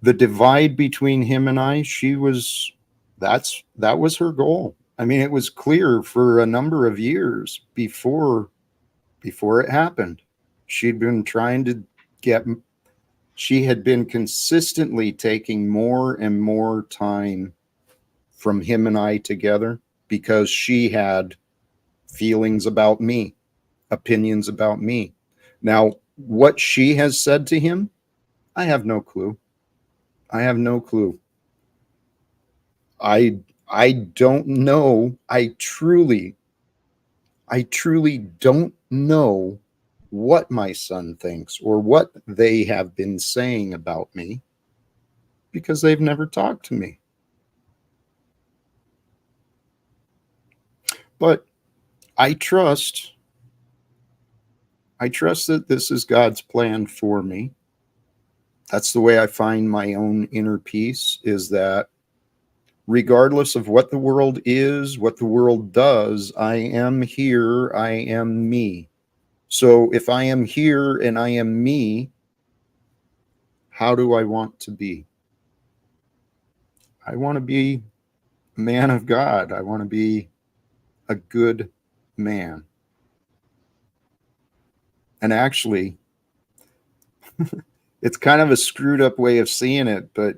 the divide between him and I, that was her goal. I mean, it was clear for a number of years before it happened. She had been consistently taking more and more time from him and I together, because she had feelings about me, opinions about me. Now, what she has said to him, I have no clue. I have no clue. I don't know. I truly don't know what my son thinks or what they have been saying about me, because they've never talked to me. But I trust that this is God's plan for me. That's the way I find my own inner peace, is that regardless of what the world is, what the world does, I am here, I am me. So if I am here and I am me, how do I want to be? I want to be a man of God. I want to be a good man. And actually, it's kind of a screwed up way of seeing it, but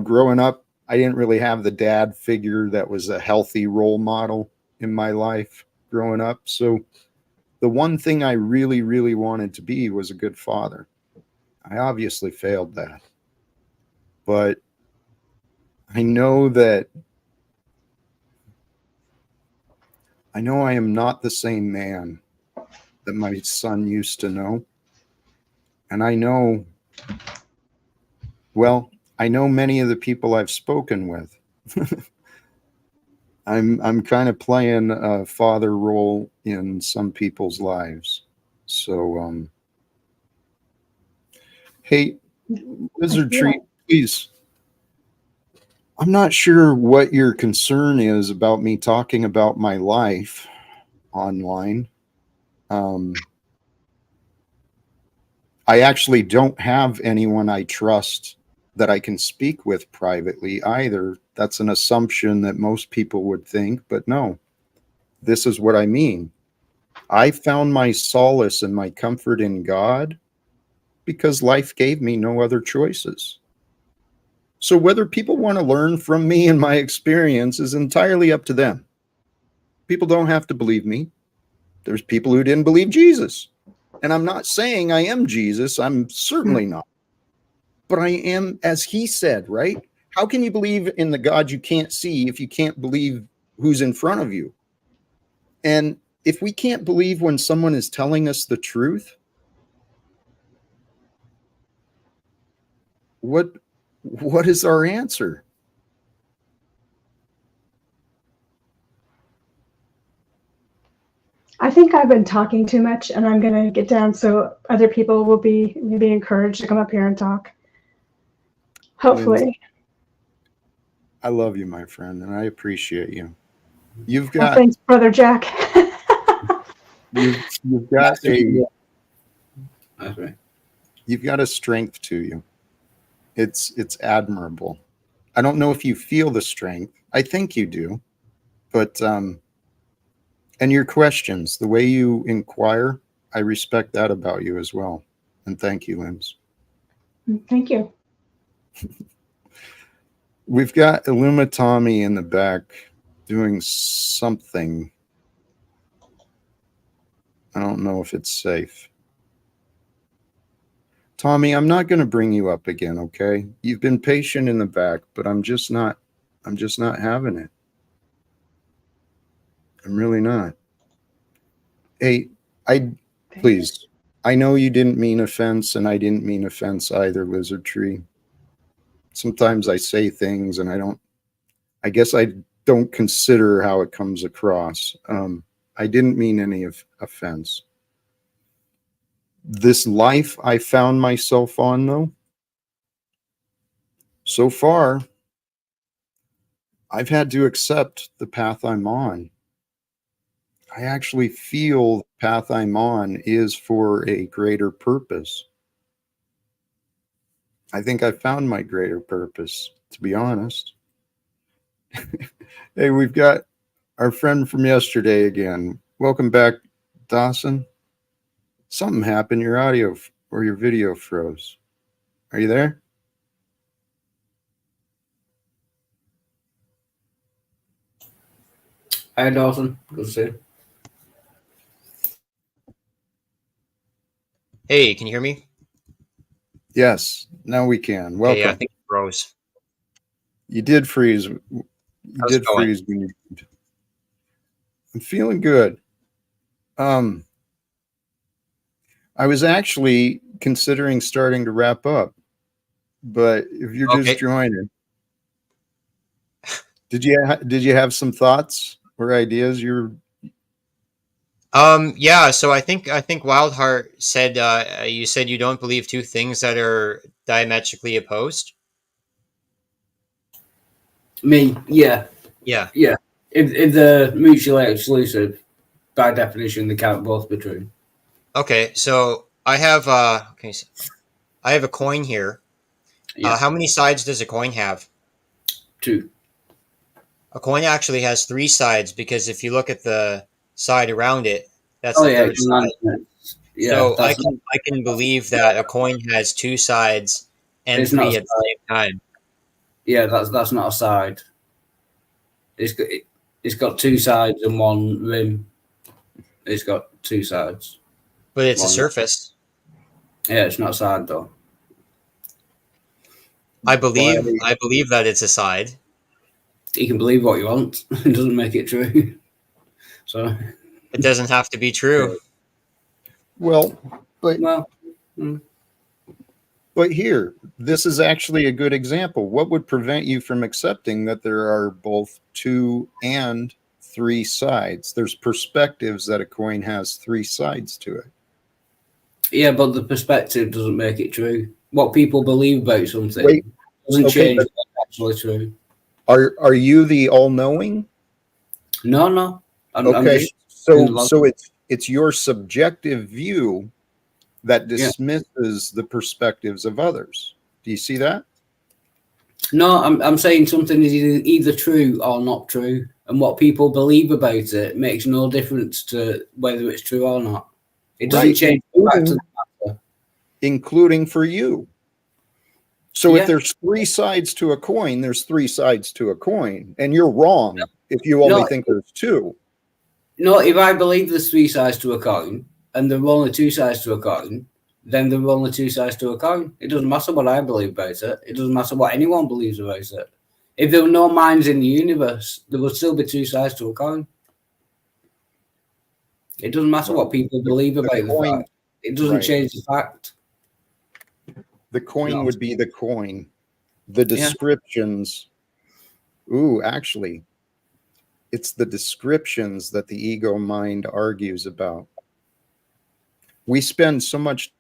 growing up, I didn't really have the dad figure that was a healthy role model in my life growing up. So the one thing I really, really wanted to be was a good father. I obviously failed that. But I know I am not the same man that my son used to know. And I know many of the people I've spoken with. I'm kind of playing a father role in some people's lives. So, hey, Wizard Tree, please. I'm not sure what your concern is about me talking about my life online. I actually don't have anyone I trust that I can speak with privately either. That's an assumption that most people would think, but no, this is what I mean. I found my solace and my comfort in God because life gave me no other choices. So whether people want to learn from me and my experience is entirely up to them. People don't have to believe me. There's people who didn't believe Jesus. And I'm not saying I am Jesus. I'm certainly not. But I am, as he said, right? How can you believe in the God you can't see if you can't believe who's in front of you? And if we can't believe when someone is telling us the truth, what is our answer? I think I've been talking too much, and I'm going to get down so other people will be maybe encouraged to come up here and talk. Hopefully. Lindsay, I love you, my friend, and I appreciate you. You've Well, got thanks, Brother Jack. you've got That's right. You've got a strength to you. It's admirable. I don't know if you feel the strength. I think you do, but And your questions, the way you inquire, I respect that about you as well. And thank you, Limbs. Thank you. We've got Illuma Tommy in the back doing something. I don't know if it's safe. Tommy, I'm not going to bring you up again, okay? You've been patient in the back, but I'm just not having it. I'm really not. Hey, please. I know you didn't mean offense, and I didn't mean offense either, Lizard Tree. Sometimes I say things and I guess I don't consider how it comes across. I didn't mean any offense. This life I found myself on, though, so far, I've had to accept the path I'm on. I actually feel the path I'm on is for a greater purpose. I think I found my greater purpose, to be honest. Hey, we've got our friend from yesterday again. Welcome back, Dawson. Something happened. Your audio or your video froze. Are you there? Hi, Dawson. Good to see you. Hey, can you hear me? Yes, now we can. Welcome. Okay, yeah, I think it froze. You did freeze. You How's did it going? freeze when you. I'm feeling good. I was actually considering starting to wrap up, but if you're Okay. just joining, did you have some thoughts or ideas? Yeah, so I think Wildheart said you said you don't believe two things that are diametrically opposed. Me, yeah. Yeah. If they're mutually exclusive, by definition, they can't both be true. Okay, so I have I have a coin here. Yeah. How many sides does a coin have? 2. A coin actually has 3 sides because if you look at the side around it, that's Oh the yeah, third side. yeah. So I That's can believe that a coin has 2 sides and It's 3 not at the same time. yeah, that's not a side. It's got 2 sides and 1 rim. It's got 2 sides. But it's a One. surface. Yeah, it's not a side though. I believe that it's a side. You can believe what you want. It doesn't make it true. So It doesn't have to be true. Well, but mm. But here, this is actually a good example. What would prevent you from accepting that there are both 2 and 3 sides? There's perspectives that a coin has 3 sides to it. Yeah, but the perspective doesn't make it true. What people believe about something doesn't okay, change what's actually true. Are you the all-knowing? No. I'm just so it's your subjective view that dismisses the perspectives of others. Do you see that? No, I'm saying something is either true or not true, and what people believe about it makes no difference to whether it's true or not. It doesn't change the fact of the matter. Including for you. So if there's 3 sides to a coin, there's 3 sides to a coin, and you're wrong if you only think there's 2. No, if I believe there's 3 sides to a coin and there are only 2 sides to a coin, then there are only 2 sides to a coin. It doesn't matter what I believe about it. It doesn't matter what anyone believes about it. If there were no minds in the universe, there would still be 2 sides to a coin. It doesn't matter what people believe about the fact. It doesn't change the fact. The coin would be the coin. The descriptions. Ooh, actually, it's the descriptions that the ego mind argues about. We spend so much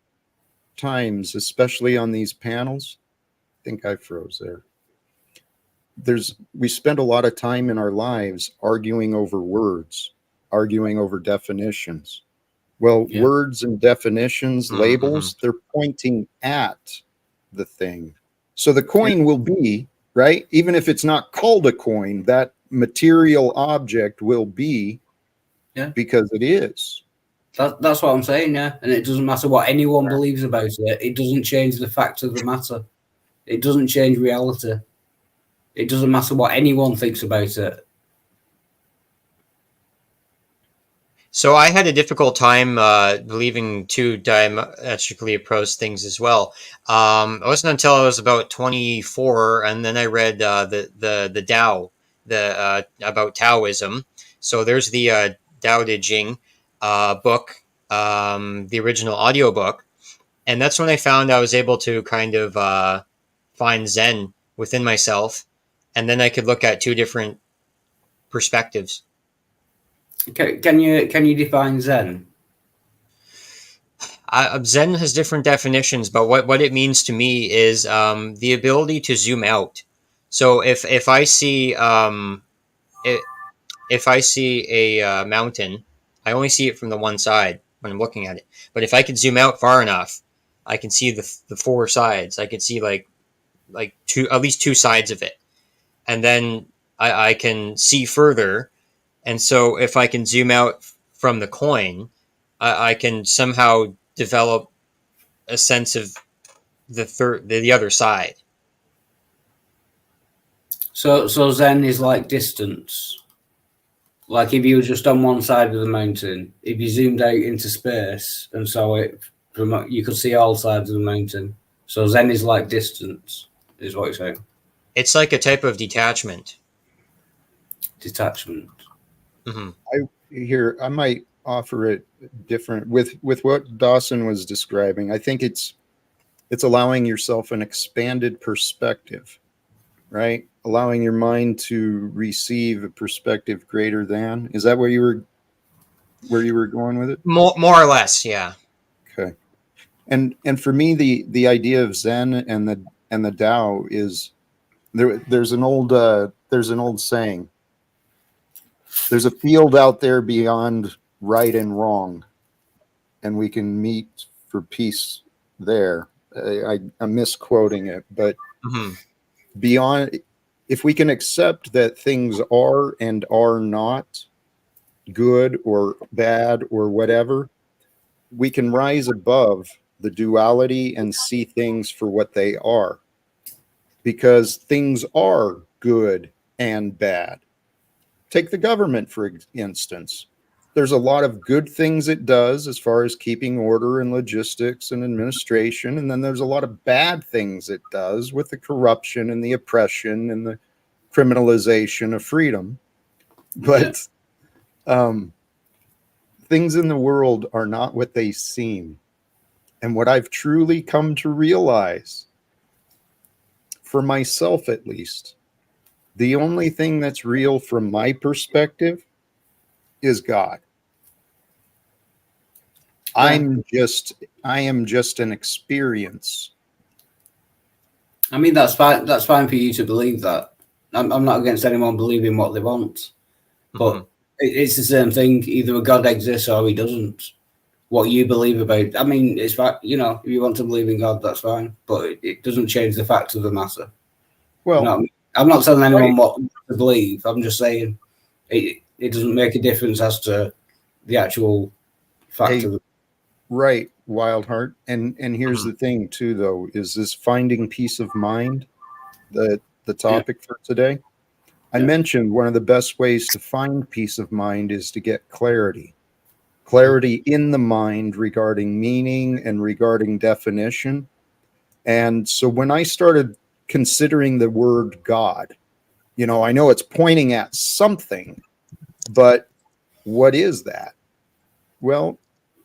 times, especially on these panels. I think I froze there. We spend a lot of time in our lives arguing over words, arguing over definitions. Well, words and definitions, labels, they're pointing at the thing. So the coin will be, right? Even if it's not called a coin, that material object will be Yeah. Because it is. That's what I'm saying, yeah. And it doesn't matter what anyone believes about it. It doesn't change the fact of the matter. It doesn't change reality. It doesn't matter what anyone thinks about it. So I had a difficult time believing two diametrically opposed things as well. It wasn't until I was about 24, and then I read the Tao, about Taoism. So there's the Tao Te Ching book, the original audiobook, and that's when I found I was able to kind of find Zen within myself, and then I could look at two different perspectives. Can you define Zen? Zen has different definitions, but what it means to me is the ability to zoom out. So if I see if I see a mountain, I only see it from the one side when I'm looking at it. But if I can zoom out far enough, I can see the four sides. I can see like at least two sides of it, and then I can see further. And so if I can zoom out from the coin, I can somehow develop a sense of the other side. So Zen is like distance. Like if you were just on one side of the mountain, if you zoomed out into space and saw it from, you could see all sides of the mountain. So Zen is like distance, is what you're saying. It's like a type of detachment. Detachment. Mm-hmm. I might offer it different with what Dawson was describing. I think it's allowing yourself an expanded perspective, right? Allowing your mind to receive a perspective greater than. Is that where you were going with it? More or less, yeah. Okay. And for me, the idea of Zen and the Tao is there's an old saying. There's a field out there beyond right and wrong, and we can meet for peace there. I'm misquoting it, but beyond, if we can accept that things are and are not good or bad or whatever, we can rise above the duality and see things for what they are, because things are good and bad. Take the government, for instance. There's a lot of good things it does as far as keeping order and logistics and administration. And then there's a lot of bad things it does with the corruption and the oppression and the criminalization of freedom. But things in the world are not what they seem. And what I've truly come to realize, for myself at least, the only thing that's real from my perspective is God. I am just an experience. I mean, that's fine. That's fine for you to believe that. I'm not against anyone believing what they want, but it's the same thing. Either a God exists or he doesn't. What you believe about, I mean, it's fine. You know, if you want to believe in God, that's fine, but it doesn't change the fact of the matter. Well, I'm not telling anyone what to believe. I'm just saying it doesn't make a difference as to the actual fact of it. Right, Wildheart. And here's the thing too, though, is this finding peace of mind, the topic for today. I mentioned one of the best ways to find peace of mind is to get clarity. Clarity in the mind regarding meaning and regarding definition. And so when I started considering the word God, you know, I know it's pointing at something, but what is that? Well,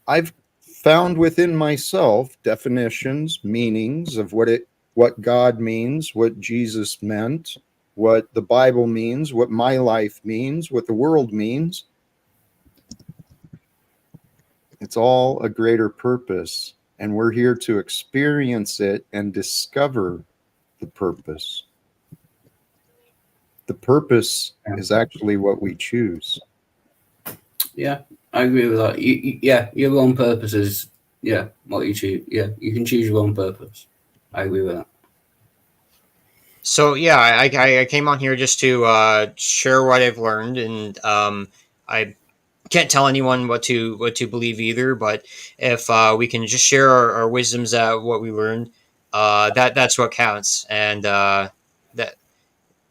I've found within myself definitions, meanings of what God means, what Jesus meant, what the Bible means, what my life means, what the world means. It's all a greater purpose, and we're here to experience it and discover the purpose. The purpose is actually what we choose. Yeah, I agree with that. Your own purpose is what you choose. Yeah, you can choose your own purpose. I agree with that. So yeah, I came on here just to share what I've learned, and I can't tell anyone what to believe either. But if we can just share our wisdoms, what we learned, that's what counts. And that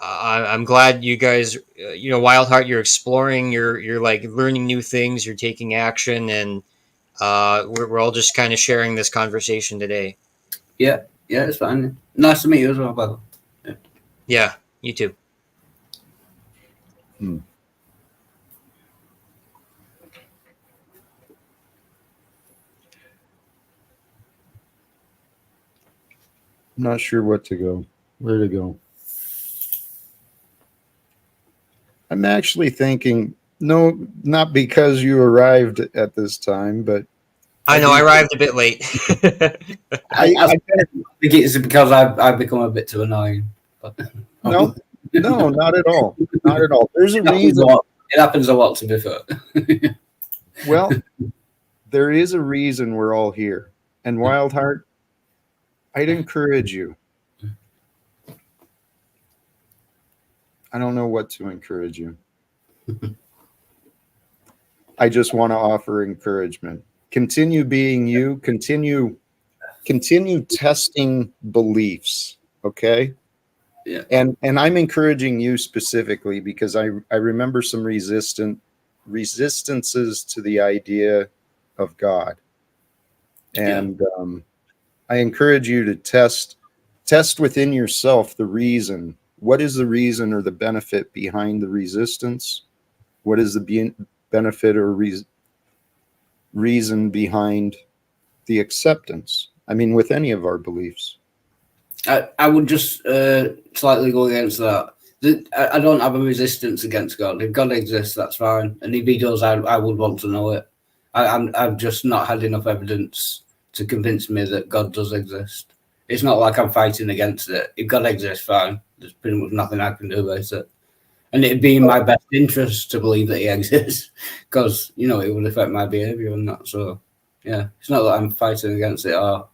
I'm glad you guys, Wild Heart, you're exploring, you're like learning new things, you're taking action, and we're all just kind of sharing this conversation today. Yeah, it's fine. Nice to meet you as well, by the way. Yeah, you too. I'm not sure where to go. I'm actually thinking, no, not because you arrived at this time, but I know I arrived a bit late. I think it's because I've become a bit too annoying. But no, not at all. Not at all. There's a reason. It happens a lot, to be fair. Well, there is a reason we're all here. And Wild Heart, I'd encourage you. I don't know what to encourage you. I just want to offer encouragement. Continue being you. Continue testing beliefs. Okay. Yeah. And I'm encouraging you specifically because I remember some resistances to the idea of God. And I encourage you to test within yourself the reason. What is the reason or the benefit behind the resistance? What is the benefit or reason behind the acceptance? I mean, with any of our beliefs. I would just slightly go against that. I don't have a resistance against God. If God exists, that's fine. And if he does, I would want to know it. I've just not had enough evidence to convince me that God does exist. It's not like I'm fighting against it. If God exists, fine. There's pretty much nothing I can do about it. And it'd be in my best interest to believe that he exists because, it would affect my behavior and that. So, yeah, it's not that I'm fighting against it or,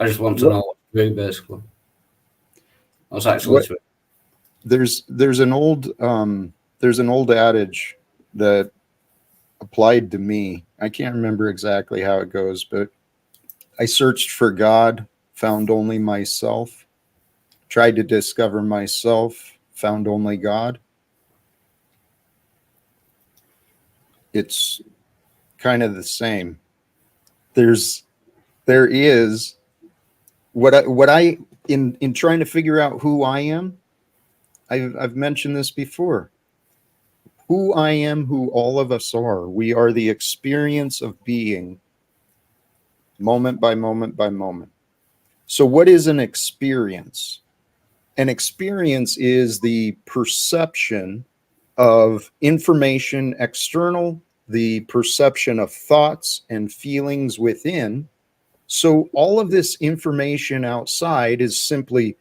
I just want to know what to do, basically. That's actually true. There's an old adage that applied to me. I can't remember exactly how it goes, but I searched for God, found only myself, tried to discover myself, found only God. It's kind of the same. There is what I in trying to figure out who I am. I've mentioned this before. Who I am, who all of us are. We are the experience of being moment by moment by moment. So what is an experience? An experience is the perception of information external, the perception of thoughts and feelings within. So all of this information outside is simply,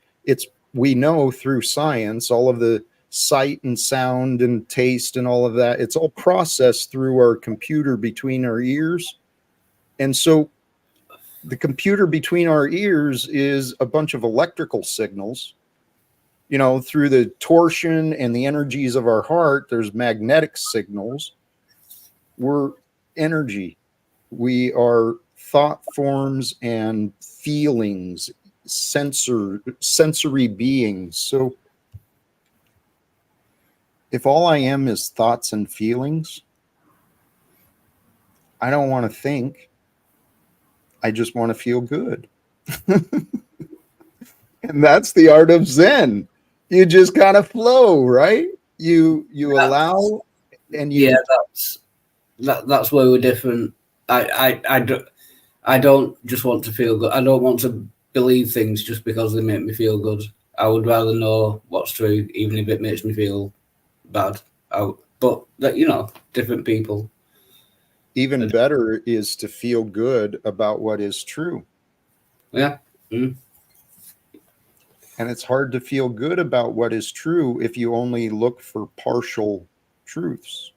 we know through science, all of the sight and sound and taste and all of that, it's all processed through our computer between our ears. And so the computer between our ears is a bunch of electrical signals. Through the torsion and the energies of our heart, there's magnetic signals. We're energy. We are thought forms and feelings, sensory beings. So if all I am is thoughts and feelings, I don't want to think. I just want to feel good. And that's the art of Zen. You just kind of flow, right? You allow, and you. Yeah, that's where we're different. I don't just want to feel good. I don't want to believe things just because they make me feel good. I would rather know what's true, even if it makes me feel bad. But different people. Even better is to feel good about what is true. Yeah. Mm. And it's hard to feel good about what is true if you only look for partial truths.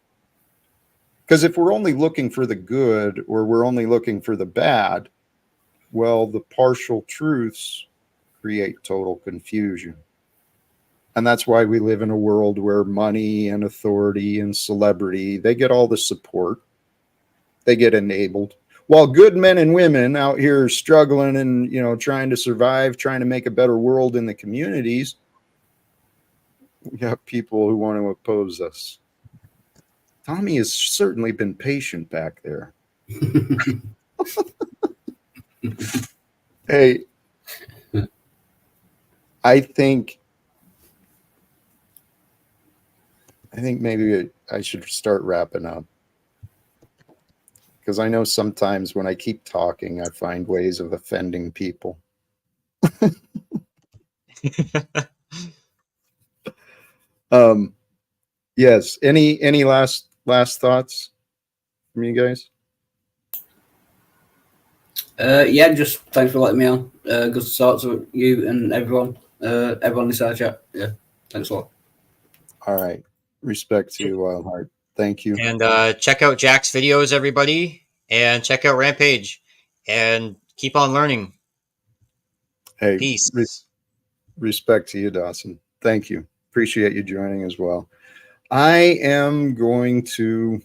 Because if we're only looking for the good or we're only looking for the bad, well, the partial truths create total confusion. And that's why we live in a world where money and authority and celebrity, they get all the support. They get enabled. While good men and women out here struggling and, you know, trying to survive, trying to make a better world in the communities, we have people who want to oppose us. Tommy has certainly been patient back there. Hey, I think maybe I should start wrapping up, because I know sometimes when I keep talking, I find ways of offending people. Yes. Any last thoughts from you guys? Yeah, just thanks for letting me on. Good to talk to you and everyone in the chat. Yeah, thanks a lot. All right. Respect to you, Wildheart. Thank you. And check out Jack's videos, everybody, and check out Rampage, and keep on learning. Hey, Peace. Respect to you, Dawson. Thank you. Appreciate you joining as well. I am going to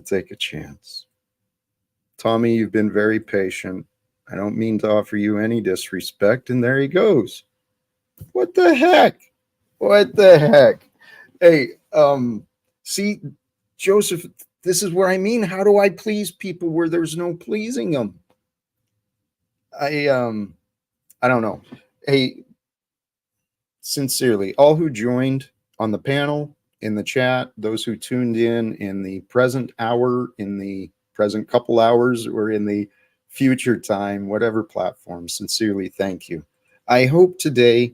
take a chance. Tommy, you've been very patient. I don't mean to offer you any disrespect, and there he goes. What the heck? What the heck? Hey, see, Joseph, this is where I mean, how do I please people where there's no pleasing them? I don't know. Hey, sincerely, all who joined on the panel, in the chat, those who tuned in the present hour, in the present couple hours, or in the future time, whatever platform, sincerely, thank you. I hope today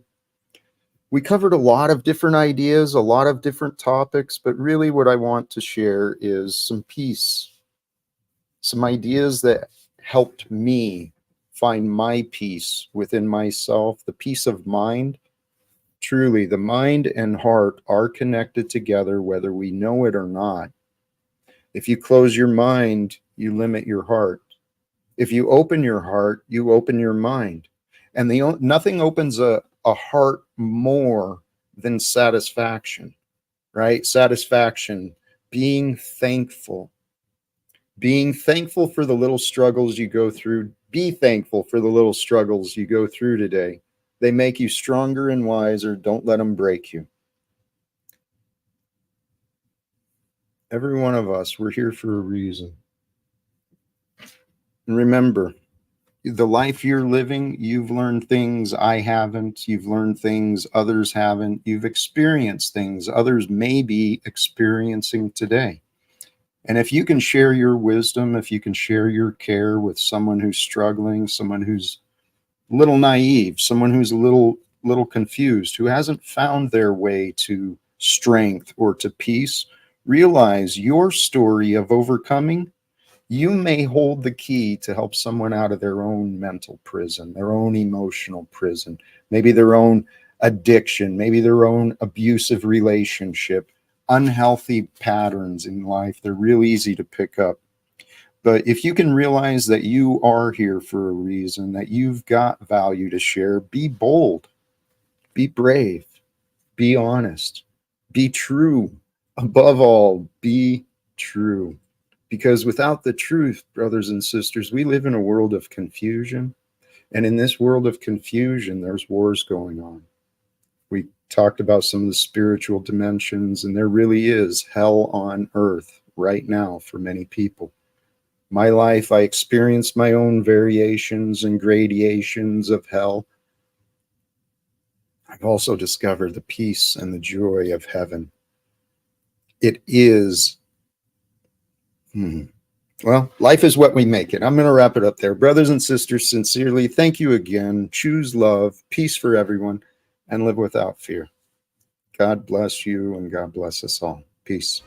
we covered a lot of different ideas, a lot of different topics, but really what I want to share is some peace, some ideas that helped me find my peace within myself, the peace of mind. Truly, the mind and heart are connected together, whether we know it or not. If you close your mind, you limit your heart. If you open your heart, you open your mind. And nothing opens a heart more than satisfaction, right? Satisfaction, being thankful for the little struggles you go through. Be thankful for the little struggles you go through today. They make you stronger and wiser. Don't let them break you. Every one of us, we're here for a reason. And remember, the life you're living, you've learned things I haven't. You've learned things others haven't. You've experienced things others may be experiencing today. And if you can share your wisdom, if you can share your care with someone who's struggling, someone who's a little naive, someone who's a little confused, who hasn't found their way to strength or to peace, realize your story of overcoming, you may hold the key to help someone out of their own mental prison, their own emotional prison, maybe their own addiction, maybe their own abusive relationship, unhealthy patterns in life. They're real easy to pick up. But if you can realize that you are here for a reason, that you've got value to share, be bold, be brave, be honest, be true. Above all, be true. Because without the truth, brothers and sisters, we live in a world of confusion. And in this world of confusion, there's wars going on. We talked about some of the spiritual dimensions, and there really is hell on earth right now for many people. My life, I experienced my own variations and gradations of hell. I've also discovered the peace and the joy of heaven. It is, well, life is what we make it. I'm going to wrap it up there. Brothers and sisters, sincerely, thank you again. Choose love, peace for everyone, and live without fear. God bless you, and God bless us all. Peace.